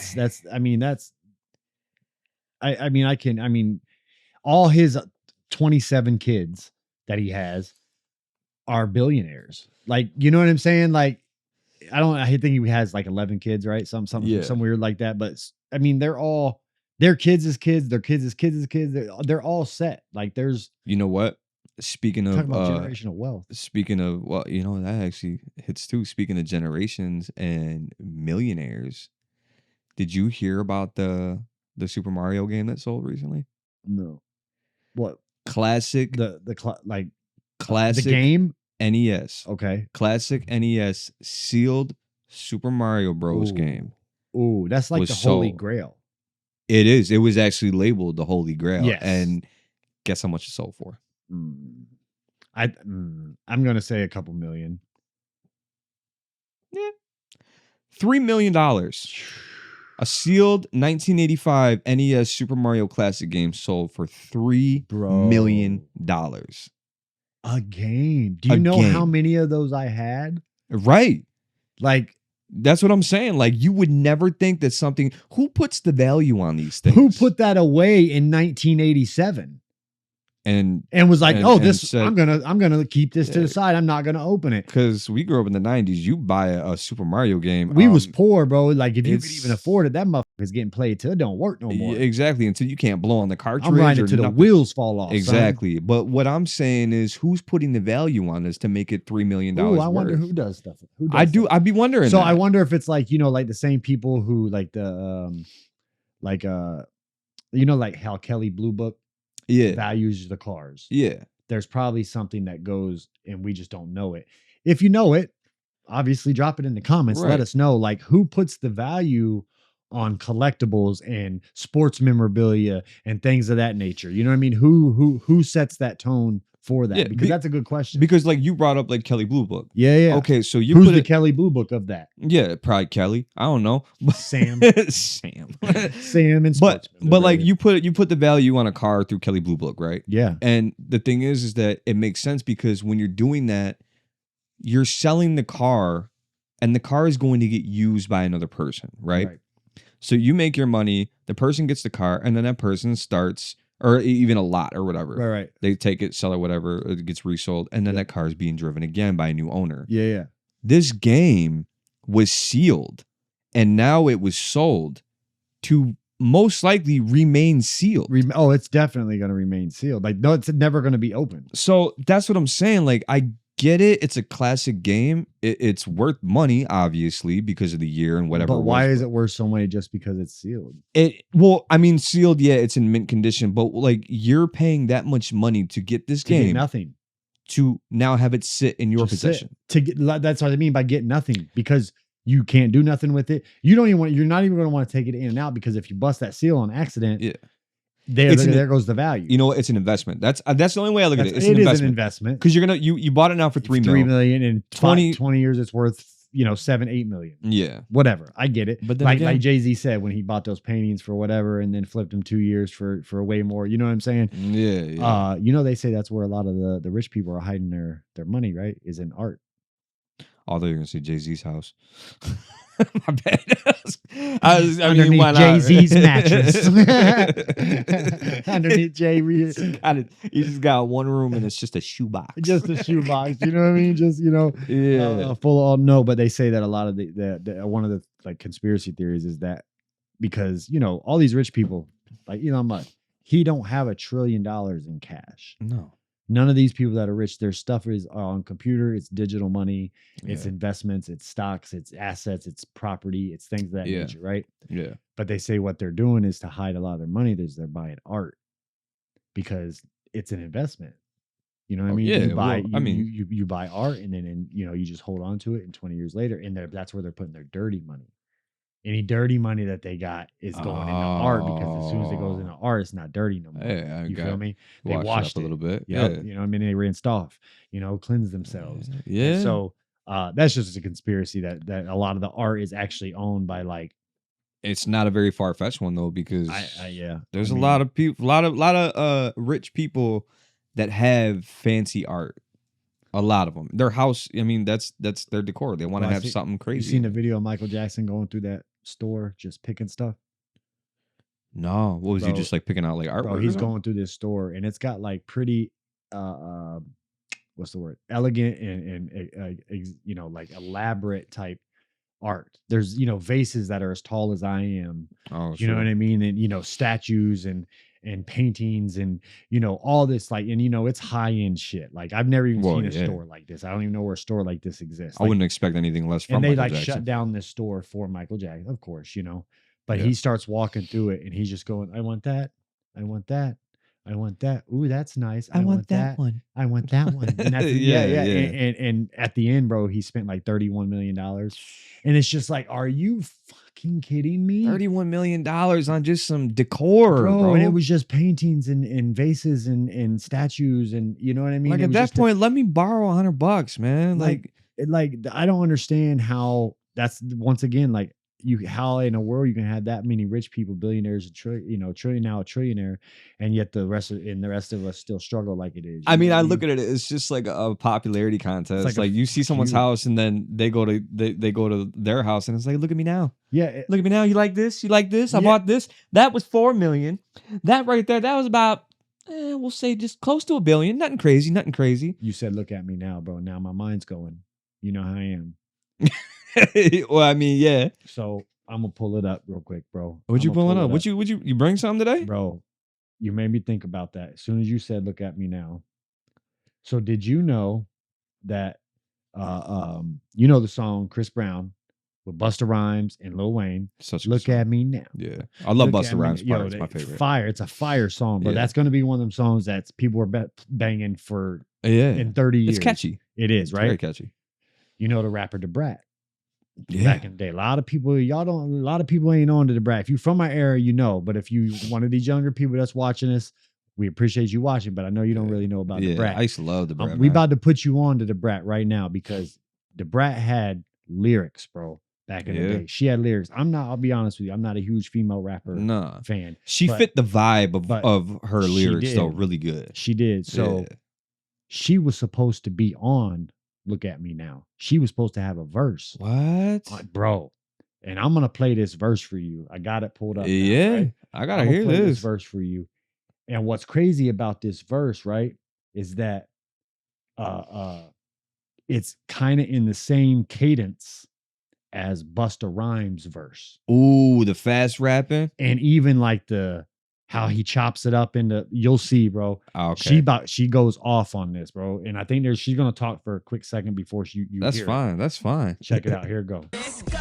S3: mean, all his 27 kids that he has are billionaires. Like, you know what I'm saying? Like, I think he has like 11 kids, right? Some weird like that. But I mean, they're all their kids is kids, their kids is kids is kids. They're all set. Like, there's
S2: you know what? Speaking of
S3: talking about generational wealth.
S2: Speaking of, well, that actually hits too. Speaking of generations and millionaires, did you hear about the Super Mario game that sold recently?
S3: No, what
S2: Classic
S3: classic game?
S2: NES.
S3: Okay,
S2: Classic NES sealed Super Mario Bros. Game.
S3: Ooh, that's like
S2: Was
S3: the Holy
S2: sold.
S3: Grail.
S2: It is. It was actually labeled the Holy Grail.
S3: Yes.
S2: And guess how much it sold for?
S3: I'm gonna say a couple million.
S2: Yeah. $3 million. A sealed 1985 NES Super Mario Classic game sold for $3 million.
S3: A game. Do you know how many of those I had?
S2: Right.
S3: Like,
S2: that's what I'm saying. Like, you would never think that something. Who puts the value on these things?
S3: Who put that away in 1987?
S2: And
S3: was like,
S2: said,
S3: I'm gonna keep this to the side. I'm not gonna open it.
S2: Because we grew up in the 90s. You buy a Super Mario game.
S3: We was poor, bro. Like, if you could even afford it, that motherfucker's getting played till it don't work no more.
S2: Exactly. Until you can't blow on the cartridge.
S3: I'm riding it till the wheels fall off.
S2: Exactly.
S3: Son.
S2: But what I'm saying is, who's putting the value on this to make it $3 million?
S3: Ooh, I wonder who does stuff.
S2: I'd be wondering.
S3: So
S2: that.
S3: I wonder if it's like, like the same people who like the like how Kelly Blue Book values the cars.
S2: Yeah.
S3: There's probably something that goes and we just don't know it. If you know it, obviously drop it in the comments.
S2: Right.
S3: Let us know, like, who puts the value on collectibles and sports memorabilia and things of that nature. You know what I mean? Who sets that tone for that?
S2: Yeah,
S3: Because that's a good question.
S2: Because like you brought up like Kelly Blue Book.
S3: Yeah.
S2: Okay, so you
S3: Who's
S2: put
S3: the
S2: it,
S3: Kelly Blue Book of that?
S2: yeah, probably Kelly. I don't know.
S3: Sam.
S2: Sam.
S3: Sam and
S2: but
S3: Sportsman.
S2: but like you put the value on a car through Kelly Blue Book, right?
S3: Yeah.
S2: And the thing is that it makes sense because when you're doing that, you're selling the car, and the car is going to get used by another person, right? So you make your money, the person gets the car, and then that person starts, or even a lot or whatever.
S3: Right.
S2: They take it, sell it, whatever, it gets resold, and then that car is being driven again by a new owner.
S3: Yeah.
S2: This game was sealed, and now it was sold to most likely remain sealed.
S3: It's definitely going to remain sealed. Like, no, it's never going to be open.
S2: So that's what I'm saying. Like, I get it. It's a classic game. It's worth money, obviously, because of the year and whatever.
S3: But why is it worth so much just because it's sealed?
S2: Well, I mean, sealed, yeah, it's in mint condition, but like you're paying that much money to get this game,
S3: get nothing,
S2: to now have it sit in your possession.
S3: That's what I mean by get nothing, because you can't do nothing with it. You don't even want. You're not even going to want to take it in and out, because if you bust that seal on accident, there goes the value.
S2: You know, it's an investment. That's the only way I look at it. It's
S3: an investment
S2: because you're gonna you bought it now for $3
S3: million in 20 years. It's worth 7-8 million.
S2: Yeah, whatever.
S3: I get it.
S2: But then
S3: like Jay-Z said when he bought those paintings for whatever, and then flipped them 2 years for way more. You know what I'm saying?
S2: Yeah.
S3: They say that's where a lot of the rich people are hiding their money. Right? Is in art.
S2: Although you're gonna see Jay-Z's house. My bad. I
S3: underneath
S2: mean,
S3: Jay-Z's mattress. Underneath Jay,
S2: he just got one room and it's just a shoebox.
S3: Just a shoebox. You know what I mean? Just full of no. But they say that a lot of the one of the like conspiracy theories is that because all these rich people like Elon Musk, he don't have $1 trillion in cash.
S2: No.
S3: None of these people that are rich, their stuff is on computer. It's digital money. It's investments. It's stocks. It's assets. It's property. It's things of that nature, right?
S2: Yeah.
S3: But they say what they're doing is to hide a lot of their money. They're buying art because it's an investment. You know what I mean?
S2: Yeah.
S3: You buy art, and then you just hold on to it. And 20 years later, and that's where they're putting their dirty money. Any dirty money that they got is going into art, because as soon as it goes into art, it's not dirty no more.
S2: Yeah,
S3: you feel me? They washed
S2: it a little bit.
S3: Yeah. You know what I mean? They rinsed off, cleansed themselves.
S2: Yeah.
S3: And so that's just a conspiracy that a lot of the art is actually owned by like.
S2: It's not a very far-fetched one though, because there's a lot of people, a lot of rich people that have fancy art. A lot of them. Their house, I mean, that's their decor. They want to have something crazy.
S3: You seen the video of Michael Jackson going through that store just picking stuff?
S2: No. What was he just like picking out like artwork?
S3: Bro, he's going through this store and it's got like pretty what's the word? Elegant and like elaborate type art. There's vases that are as tall as I am.
S2: Oh,
S3: you know what I mean? And statues and paintings and all this like, and it's high-end shit. Like I've never even seen a store like this. I don't even know where a store like this exists.
S2: I wouldn't expect anything less from
S3: and they
S2: Michael
S3: like
S2: Jackson.
S3: shut down this store for Michael Jackson, of course, but he starts walking through it and he's just going, I want that, I want that, I want that. Ooh, that's nice. I want that one. I want that one. And that's And at the end, bro, he spent like $31 million. And it's just like, are you fucking kidding me?
S2: $31 million on just some decor, bro.
S3: And it was just paintings and vases and statues, and you know what I mean?
S2: Like at that point, let me borrow $100, man. Like
S3: I don't understand how that's once again like how in a world you can have that many rich people, billionaires, trillionaire, and yet the rest of us still struggle like it is.
S2: I mean, I look at it, it's just like a popularity contest. It's like you see someone's house and then they go to their house and it's like, look at me now.
S3: Yeah.
S2: Look at me now. You like this? You like this? I bought this. That was 4 million. That right there, that was about we'll say just close to $1 billion. Nothing crazy.
S3: You said, look at me now, bro. Now my mind's going. You know how I am.
S2: Well, I mean, yeah.
S3: So I'm gonna pull it up real quick, bro.
S2: What you pulling up? What you bring something today?
S3: Bro, you made me think about that. As soon as you said look at me now. So did you know that the song Chris Brown with Busta Rhymes and Lil Wayne? Look at me now.
S2: Yeah. I love Busta Rhymes part. It's my favorite.
S3: Fire. It's a fire song, but that's gonna be one of them songs that people are banging for in 30 years.
S2: It's catchy.
S3: It is, right?
S2: Very catchy.
S3: The rapper Da Brat. Back in the day, a lot of people ain't on to Da Brat. If you're from my era, but if you one of these younger people that's watching this, We appreciate you watching, but I know you don't really know about the Brat.
S2: I used to love the Brat.
S3: We about to put you on to the Brat right now because the Brat had lyrics, bro. Back in the day, she had lyrics. I'll be honest with you, I'm not a huge female rapper fan.
S2: She fit the vibe of her lyrics though really good.
S3: She did. So she was supposed to be on Look At Me Now. She was supposed to have a verse.
S2: What?
S3: Bro. And I'm gonna play this verse for you. I got it pulled up.
S2: Yeah,
S3: now, right?
S2: I gotta hear this
S3: verse for you. And what's crazy about this verse, right, is that it's kind of in the same cadence as Busta Rhymes' verse.
S2: Ooh, the fast rapping.
S3: And even like how he chops it up into, you'll see, bro.
S2: Okay.
S3: She goes off on this, bro. And I think she's gonna talk for a quick second before you
S2: That's
S3: hear
S2: fine.
S3: it.
S2: That's fine.
S3: Check it out. Here it goes.
S4: Let's go.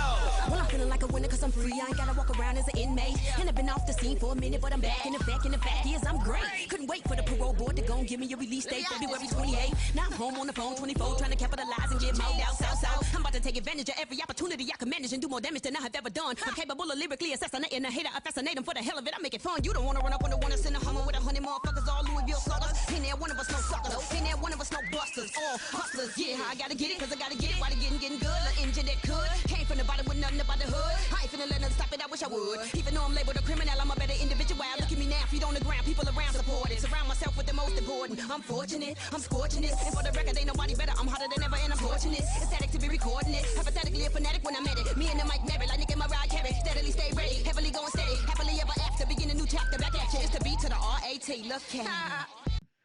S4: Well, I'm feeling like a winner because I'm free. I ain't gotta walk around as an inmate. And I've been off the scene for a minute, but I'm back. In the fact is I'm great. Couldn't wait for the parole board to go and give me a release date, February 28th. Now I'm home on the phone 24, trying to capitalize and get moved out south. I'm about to take advantage of every opportunity I can manage and do more damage than I have ever done. I'm capable of lyrically assassinating a hater. I fascinate him for the hell of it. I make it fun. You don't want to run up on the one that's in a Hummer with 100 motherfuckers, all Louisville sluggers. Ain't there one of us no suckers? Ain't there one of us no busters? All hustlers. Yeah, I gotta get it because I gotta get it. Why they getting good? An engine that could. Came from the bottom with nothing about the hood. I ain't finna let them stop it. I wish I would. Even though I'm labeled a criminal, I'm a better individual. Look at me now, feet on the ground, people around supported. Surround myself with the most important. I'm fortunate, I'm scorching this. And for the record, ain't nobody better. I'm hotter than ever and I'm fortunate. Ecstatic to be recording it. Hypothetically a fanatic when I met it. Me and the mic married, like Nick and my ride carry. Steadily stay ready, heavily going steady. Happily ever after, begin a new chapter. Back at you, it's the B to the R-A-T. Look at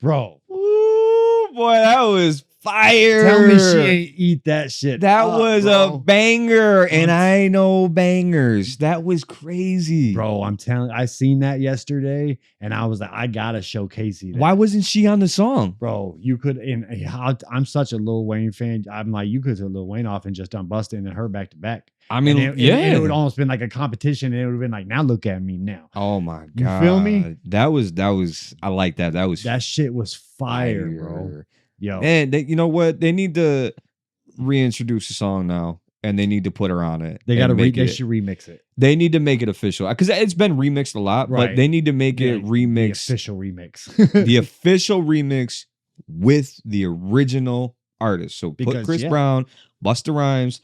S3: Bro.
S2: Ooh, boy, that was fire.
S3: Tell me she ain't eat that shit.
S2: That was a banger, and I know bangers. That was crazy.
S3: Bro, I'm telling, I seen that yesterday, and I was like, I gotta show Casey that.
S2: Why wasn't she on the song?
S3: Bro, you could, and I'm such a Lil Wayne fan. I'm like, you could have Lil Wayne off and just done Busta and then her back to back.
S2: I mean,
S3: and it would almost been like a competition, and it would have been like, now look at me now.
S2: Oh my god,
S3: you feel me?
S2: That was. I like that.
S3: That shit was fire, bro. Yo,
S2: and you know what? They need to reintroduce the song now, and they need to put her on it.
S3: They got to they should remix it.
S2: They need to make it official because it's been remixed a lot, but they need to make it remix,
S3: the official remix,
S2: the official remix with the original artist. So put Chris Brown, Busta Rhymes.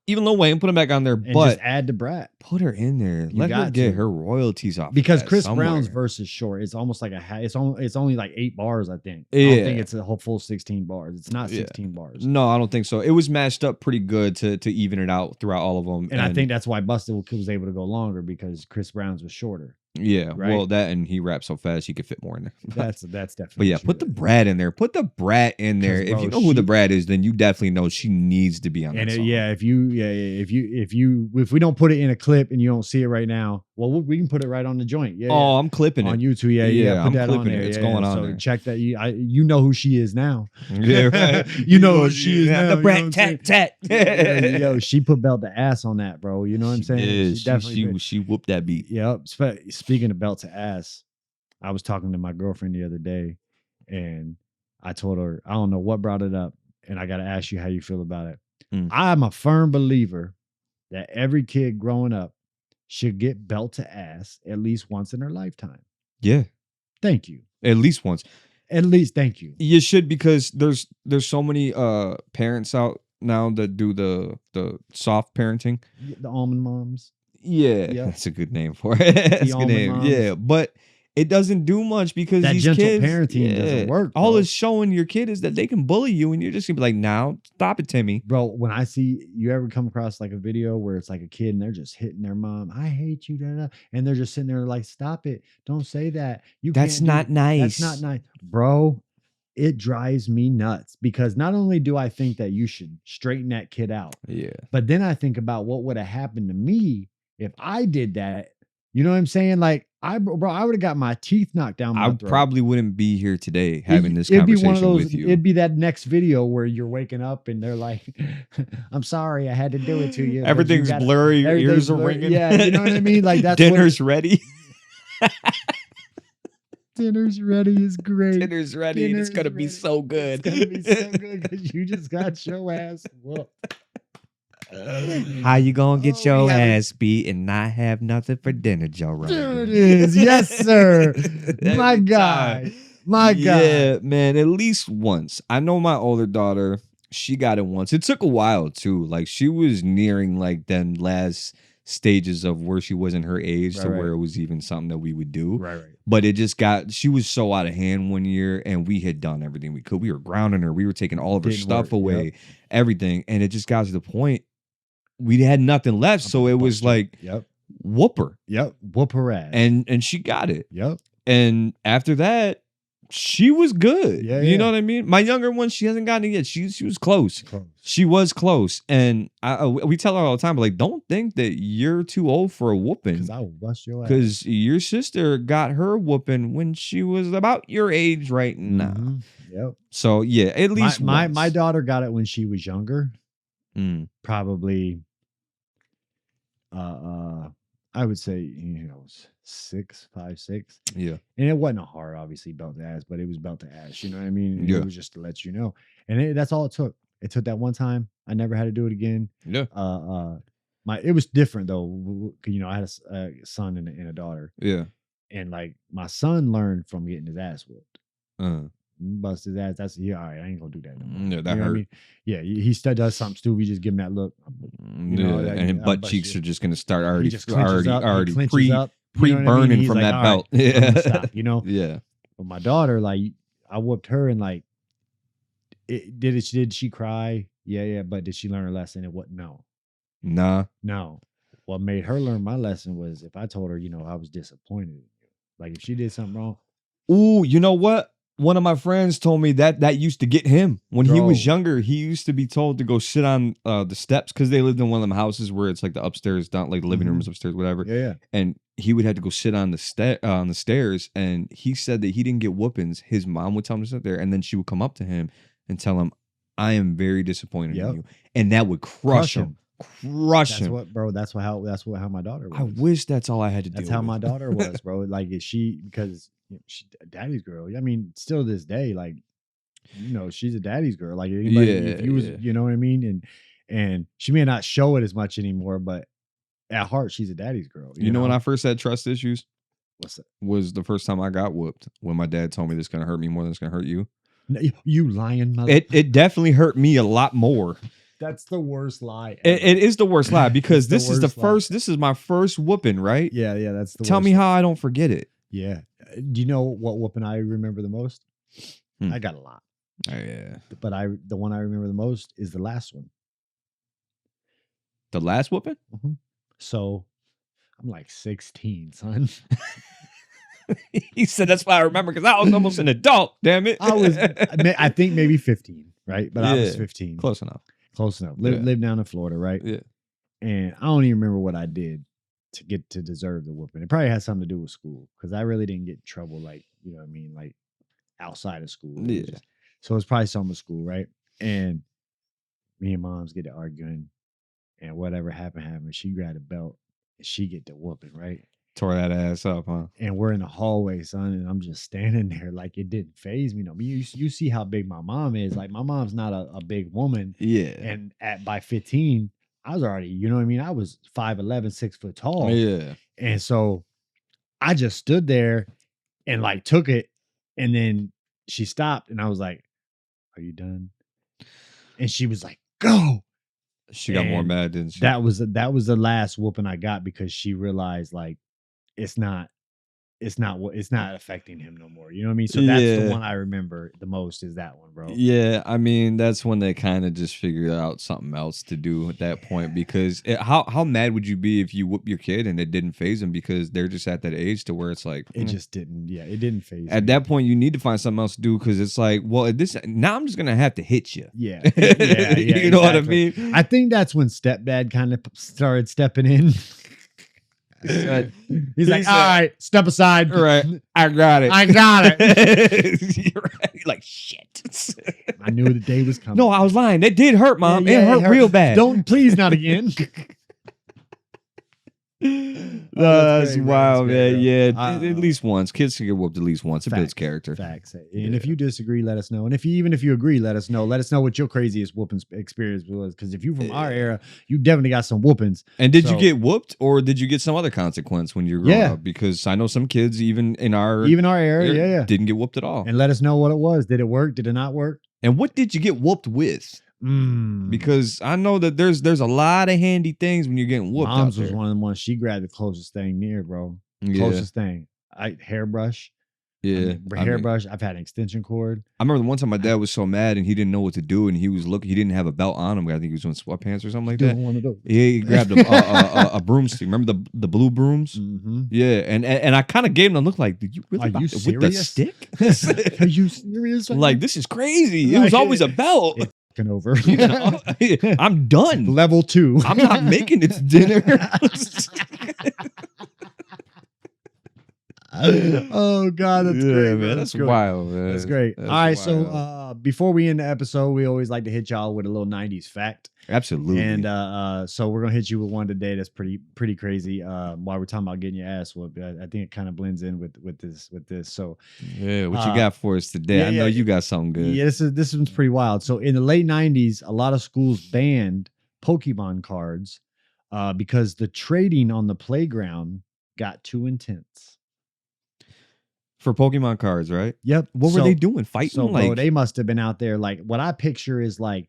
S2: Even Lil Wayne, put him back on there,
S3: and
S2: but
S3: just add the Brat.
S2: Put her in there. Let her get her royalties off.
S3: Because Chris Brown's verse is short. It's almost like it's only like 8 bars, I think. I don't think it's a whole full 16 bars. It's not 16 bars.
S2: No, I don't think so. It was matched up pretty good to even it out throughout all of them.
S3: And I think that's why Busta was able to go longer because Chris Brown's was shorter.
S2: Yeah, right? Well, that and he raps so fast he could fit more in there.
S3: That's definitely.
S2: But yeah, put the Brat in there. Put the Brat in there. If you know who the Brat is, then you definitely know she needs to be on that song.
S3: Yeah, if we don't put it in a clip and you don't see it right now, well, we can put it right on the joint. Yeah.
S2: Oh, I'm clipping
S3: on
S2: it
S3: YouTube. Yeah,
S2: I'm clipping it. It's going on.
S3: So check that. You know who she is now.
S2: Yeah, right.
S3: you know who she is now.
S2: The Brat tat.
S3: Yo, she put belt to ass on that, bro. You know what I'm saying?
S2: She whooped that beat.
S3: Yep. Speaking of belt to ass, I was talking to my girlfriend the other day, and I told her I don't know what brought it up, and I got to ask you how you feel about it. I'm a firm believer that every kid growing up should get belt to ass at least once in their lifetime.
S2: Yeah.
S3: Thank you.
S2: At least once.
S3: At least thank you.
S2: You should, because there's so many parents out now that do the soft parenting.
S3: The almond moms.
S2: Yeah, that's a good name for it. That's a good name. Moms. Yeah, but it doesn't do much because
S3: that
S2: these
S3: gentle
S2: kids,
S3: parenting doesn't work. Bro.
S2: All it's showing your kid is that they can bully you, and you're just gonna be like, "Now, stop it, Timmy."
S3: Bro, when I see you ever come across like a video where it's like a kid and they're just hitting their mom, "I hate you," and they're just sitting there like, "Stop it! Don't say that.
S2: That's not nice.
S3: That's not nice, bro." It drives me nuts because not only do I think that you should straighten that kid out, but then I think about what would have happened to me if I did that. You know what I'm saying? Like I would have got my teeth knocked down my throat.
S2: Probably wouldn't be here today having this conversation with you.
S3: It'd be that next video where you're waking up and they're like, "I'm sorry, I had to do it to you."
S2: Everything's blurry, your ears are ringing.
S3: Yeah, you know what I mean? Like that's
S2: dinner's ready.
S3: Dinner's ready is great.
S2: Dinner's ready. It's gonna be so good.
S3: It's gonna be so good because you just got your ass whooped.
S2: How you gonna get
S3: Oh,
S2: your
S3: we haven't-
S2: ass beat and not have nothing for dinner, Joe Rogan?
S3: There it is. Yes, sir. My
S2: Every
S3: guy.
S2: time.
S3: My
S2: Yeah,
S3: guy.
S2: man, at least once. I know my older daughter, she got it once. It took a while too. Like she was nearing like them last stages of where she was in her age to
S3: Right.
S2: where it was even something that we would do.
S3: Right.
S2: But it just she was so out of hand one year and we had done everything we could. We were grounding her. We were taking all of her
S3: Didn't
S2: stuff
S3: work.
S2: away,
S3: Yep.
S2: everything. And it just got to the point we had nothing left. So it was like,
S3: Yep.
S2: whoop her.
S3: Yep. Whoop her ass.
S2: And she got it.
S3: Yep.
S2: And after that, she was good.
S3: Yeah,
S2: You
S3: yeah.
S2: know what I mean? My younger one, she hasn't gotten it yet. She was close. She was close. And we tell her all the time, like, don't think that you're too old for a whooping.
S3: Because I will bust your ass.
S2: Because your sister got her whooping when she was about your age right now.
S3: Mhm. Yep.
S2: So yeah, at least
S3: my
S2: once.
S3: daughter got it when she was younger.
S2: Mm.
S3: Probably I would say 5, 6.
S2: Yeah.
S3: And it wasn't a hard, obviously, belt to ass, but it was belt to ass. You know what I mean? And
S2: Yeah.
S3: It was just to let you know. And that's all it took. It took that one time. I never had to do it again.
S2: Yeah.
S3: It was different though. I had a son and a daughter,
S2: Yeah.
S3: and like my son learned from getting his ass whooped.
S2: Uh,
S3: Bust his ass. That's all right. I ain't gonna do that no more.
S2: yeah, that
S3: You know what I
S2: hurt.
S3: mean? Yeah, he still does something stupid. We just give him that look.
S2: Yeah. And his
S3: I'll
S2: butt
S3: bust
S2: cheeks
S3: you.
S2: are just gonna start
S3: He
S2: already
S3: just clenches up, he
S2: already
S3: clenches up, you know what I mean?
S2: pre-burning
S3: He's
S2: from
S3: like,
S2: that
S3: "All
S2: belt.
S3: right, I'm gonna
S2: Yeah.
S3: stop,"
S2: Yeah.
S3: But my daughter, like, I whooped her and like, did she cry? Yeah. But did she learn her lesson? And what? No. What made her learn my lesson was if I told her, I was disappointed in you. Like if she did something wrong.
S2: Ooh, you know what? One of my friends told me that used to get him when he was
S3: Bro.
S2: younger. He used to be told to go sit on the steps because they lived in one of them houses where it's like the upstairs, down like the living room is upstairs, whatever.
S3: Yeah.
S2: And he would have to go sit on the stairs. And he said that he didn't get whoopings. His mom would tell him to sit there, and then she would come up to him and tell him, "I am very disappointed in you," and that would crush him. Crush him.
S3: That's how my daughter was.
S2: I wish that's all I had to do.
S3: That's how my daughter was, bro. Like because she daddy's girl. I mean, still to this day, like, she's a daddy's girl. Like anybody, if you was, you know what I mean? And she may not show it as much anymore, but at heart, she's a daddy's girl.
S2: You know when I first had trust issues?
S3: What's that?
S2: Was the first time I got whooped when my dad told me this is gonna hurt me more than it's gonna hurt you.
S3: You lying mother.
S2: It definitely hurt me a lot more.
S3: That's the worst lie.
S2: It is the worst lie because
S3: It's the worst lie.
S2: this is my first whooping, right?
S3: Yeah, that's the
S2: Tell
S3: worst
S2: me
S3: lie.
S2: how I don't forget it.
S3: Yeah. Do you know what whooping I remember the most?
S2: Hmm.
S3: I got a lot.
S2: Oh, yeah.
S3: But the one I remember the most is the last one.
S2: The last whooping?
S3: So I'm like 16, son.
S2: He said that's why I remember because I was almost an adult. Damn it.
S3: I think maybe 15, right? But I was
S2: Yeah,
S3: 15.
S2: Close enough.
S3: Close enough.
S2: Yeah.
S3: Live down in Florida, right?
S2: Yeah.
S3: And I don't even remember what I did to get to deserve the whooping. It probably had something to do with school because I really didn't get in trouble, like, you know what I mean? Like outside of school. It was
S2: Yeah.
S3: so it's probably something with school, right? And me and moms get to arguing and whatever happened. She grabbed a belt and she get the whooping, right?
S2: Tore that ass up, huh?
S3: And we're in the hallway, son, and I'm just standing there like it didn't phase me. No, but you see how big my mom is. Like my mom's not a big woman.
S2: Yeah.
S3: And by 15, I was already, you know what I mean? I was 5'11", 6 foot tall.
S2: Yeah.
S3: And so I just stood there and like took it. And then she stopped and I was like, "Are you done?" And she was like, "Go."
S2: She got more
S3: And
S2: mad, didn't she?
S3: That was the last whooping I got because she realized like it's not affecting him no more. You know what I mean? So that's the
S2: Yeah.
S3: one I remember the most is that one, bro.
S2: Yeah, I mean that's when they kind of just figured out something else to do at that point because how mad would you be if you whoop your kid and it didn't phase them because they're just at that age to where it's like
S3: It just didn't. Yeah, it didn't phase
S2: at
S3: me.
S2: that point you need to find something else to do because it's like now I'm just gonna have to hit you.
S3: Yeah,
S2: You know what I
S3: exactly.
S2: mean?
S3: I think that's when stepdad kind of started stepping in. He's like, "All right, step aside."
S2: Right, I got it.
S3: I got it.
S2: You're right. You're like shit.
S3: I knew the day was coming.
S2: No, I was lying. It did hurt, Mom.
S3: Yeah,
S2: it hurt real bad.
S3: Don't please not again.
S2: No, that's
S3: great, man.
S2: wild,
S3: That's great,
S2: man.
S3: bro.
S2: Yeah, at least once. Kids can get whooped at least once. It builds character.
S3: Facts. And if you disagree, let us know. And even if you agree, let us know. Let us know what your craziest whooping experience was. Because if you from our era, you definitely got some whoopings.
S2: And did you get whooped, or did you get some other consequence when you were growing
S3: Yeah.
S2: up? Because I know some kids, even our
S3: era, yeah.
S2: didn't get whooped at all.
S3: And let us know what it was. Did it work? Did it not work?
S2: And what did you get whooped with? Because I know that there's a lot of handy things when you're getting whooped.
S3: Mom's
S2: out
S3: was
S2: there.
S3: one of the ones. She grabbed the closest thing near, bro.
S2: Yeah.
S3: Closest thing. Hairbrush.
S2: Yeah,
S3: Hairbrush. I've had an extension cord.
S2: I remember the one time my dad was so mad and he didn't know what to do, and he was looking. He didn't have a belt on him. I think he was doing sweatpants or something like that.
S3: One of those.
S2: Yeah, he grabbed a broomstick. Remember the blue brooms?
S3: Mm-hmm.
S2: Yeah, and I kind of gave him a look like, "Did you really
S3: Are you
S2: with the
S3: serious?
S2: stick?"
S3: Are you serious?
S2: Like, this is crazy. It was always a belt.
S3: It's fucking over.
S2: You know, I'm done.
S3: Level 2.
S2: I'm not making it to dinner.
S3: Oh God, that's great,
S2: man. That's
S3: good.
S2: wild, man.
S3: That's great.
S2: That's
S3: All right,
S2: wild.
S3: so before we end the episode, we always like to hit y'all with a little 90s fact.
S2: Absolutely.
S3: And so we're gonna hit you with one today that's pretty crazy. While we're talking about getting your ass whooped, I think it kind of blends in with this. So
S2: yeah, what you got for us today? I know you got something good.
S3: yeah, this one's pretty wild. So in the late 90s, a lot of schools banned Pokemon cards because the trading on the playground got too intense.
S2: For Pokemon cards, right?
S3: Yep.
S2: What were they doing? Fighting?
S3: So, bro, they must have been out there. Like, what I picture is like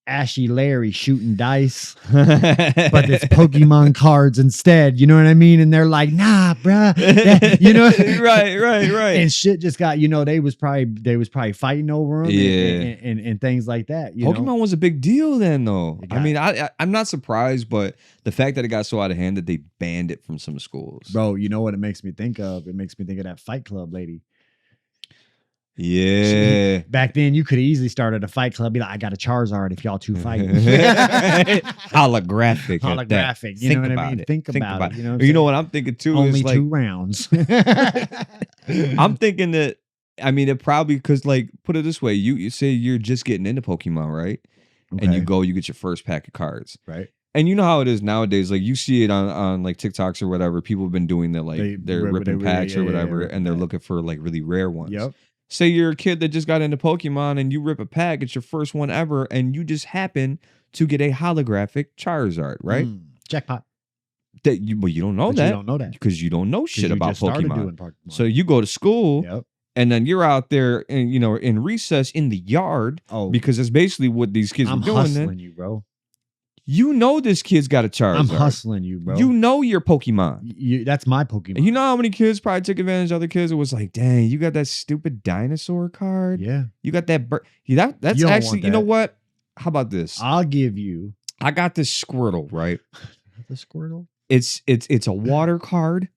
S3: Ashy Larry shooting dice, but it's Pokemon cards instead. You know what I mean? And they're like, nah, bruh. You know,
S2: right.
S3: And shit just got, they was probably fighting over them,
S2: Yeah.
S3: and things like that.
S2: Pokemon was a big deal then, though.
S3: It got-
S2: I mean, I'm not surprised, but the fact that it got so out of hand that they banned it from some schools.
S3: Bro, you know what it makes me think of? It makes me think of that Fight Club lady.
S2: Yeah.
S3: Back then, you could easily start at a Fight Club, be like, I got a Charizard if y'all two fighting.
S2: Holographic. at that.
S3: Holographic. You know what I mean?
S2: it.
S3: Think about it. You know what I'm
S2: You know
S3: saying?
S2: what I'm thinking too?
S3: Only
S2: is like,
S3: 2 rounds.
S2: I'm thinking that, I mean, it probably, because like, put it this way, you say you're just getting into Pokemon, right? And you get your first pack of cards.
S3: Right.
S2: And you know how it is nowadays. Like, you see it on like TikToks or whatever. People have been doing that, like they're ripping packs or whatever, and they're looking for like really rare ones.
S3: Yep.
S2: Say you're a kid that just got into Pokemon and you rip a pack. It's your first one ever, and you just happen to get a holographic Charizard, right?
S3: Jackpot.
S2: But you don't know
S3: But
S2: that.
S3: you don't know that.
S2: Because you don't know shit
S3: You
S2: about
S3: just started
S2: Pokemon.
S3: doing Pokemon.
S2: So you go to school.
S3: Yep.
S2: And then you're out there, and in recess in the yard, because that's basically what these kids
S3: I'm
S2: were doing.
S3: hustling you, bro.
S2: You know this kid's got a Charizard.
S3: I'm hustling you, bro.
S2: You know your Pokemon.
S3: That's my Pokemon.
S2: And you know how many kids probably took advantage of other kids? It was like, dang, you got that stupid dinosaur card.
S3: Yeah.
S2: You got that bird. That's
S3: You don't
S2: actually,
S3: want
S2: you know
S3: that.
S2: what? How about this?
S3: I'll give you
S2: I got this Squirtle, right?
S3: the Squirtle
S2: It's a water card.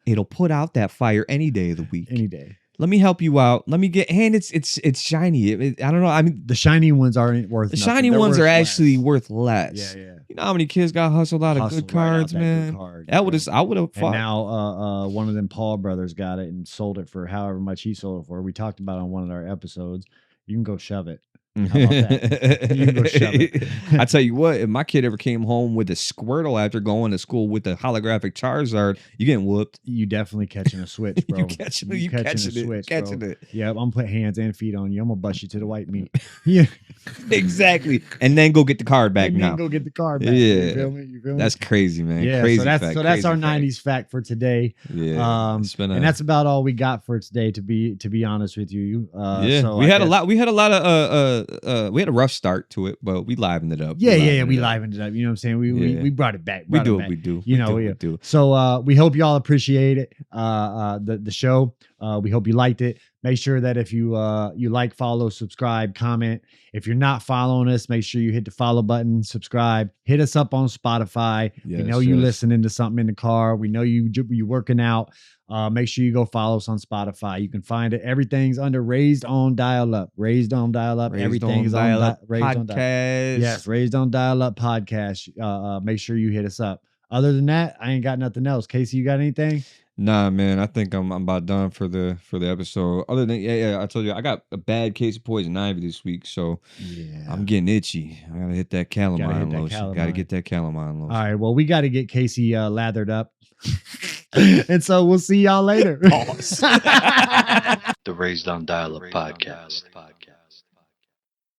S2: It'll put out that fire any day of the week.
S3: any day.
S2: Let me help you out. Let me get, and it's shiny. I don't know. I mean,
S3: The shiny ones aren't worth.
S2: the
S3: nothing.
S2: shiny
S3: They're
S2: ones
S3: worth
S2: are
S3: less.
S2: actually worth less.
S3: Yeah.
S2: You know how many kids got hustled out of
S3: Hustle
S2: good
S3: right out
S2: cards,
S3: that good
S2: man?
S3: card,
S2: I would
S3: bro.
S2: have
S3: And
S2: fought.
S3: now, one of them Paul brothers got it and sold it for however much he sold it for. We talked about it on one of our episodes. You can go shove it. How about that? You can go shove it.
S2: I tell you what, if my kid ever came home with a Squirtle after going to school with a holographic Charizard, you getting whooped.
S3: You definitely catching a switch, bro.
S2: You catching it.
S3: Yeah, I'm gonna put hands and feet on you. I'm gonna bust you to the white meat. Yeah,
S2: Exactly. And then go get the card back
S3: and
S2: now.
S3: then go get the card back.
S2: Yeah.
S3: You feel me?
S2: That's crazy, man.
S3: Yeah,
S2: Crazy
S3: so that's
S2: fact,
S3: so that's our
S2: crazy fact.
S3: '90s fact for today.
S2: Yeah, it's been
S3: And that's about all we got for today. To be honest with you, so
S2: we
S3: I
S2: had a
S3: guess-
S2: lot. We had a lot of we had a rough start to it, but we livened it up.
S3: Yeah, we livened it up. You know what I'm saying?
S2: Yeah.
S3: We brought it back.
S2: We
S3: brought it
S2: do
S3: back.
S2: what we do.
S3: You
S2: We
S3: know,
S2: do what
S3: yeah.
S2: we do.
S3: So we hope y'all appreciate it. The show. We hope you liked it. Make sure that if you like, follow, subscribe, comment. If you're not following us, make sure you hit the follow button, subscribe, hit us up on Spotify. we
S2: Yes,
S3: know you
S2: yes.
S3: listening to something in the car. We know you working out. Make sure you go follow us on Spotify. You can find it. Everything's under Raised on Dialup. Raised on Dialup. Everything's on
S2: Dial-Up
S3: Raised on Dialup.
S2: podcast.
S3: Yes, Raised on Dial-Up podcast. Make sure you hit us up. Other than that, I ain't got nothing else. Casey, you got anything?
S2: Nah, man, I think I'm about done for the episode. Other than I told you I got a bad case of poison ivy this week, so
S3: Yeah.
S2: I'm getting itchy. I gotta hit that calamine lotion. Gotta get that calamine lotion.
S3: All right. Well, we got to get Casey lathered up. And so we'll see y'all later.
S1: The Raised on Dialup podcast.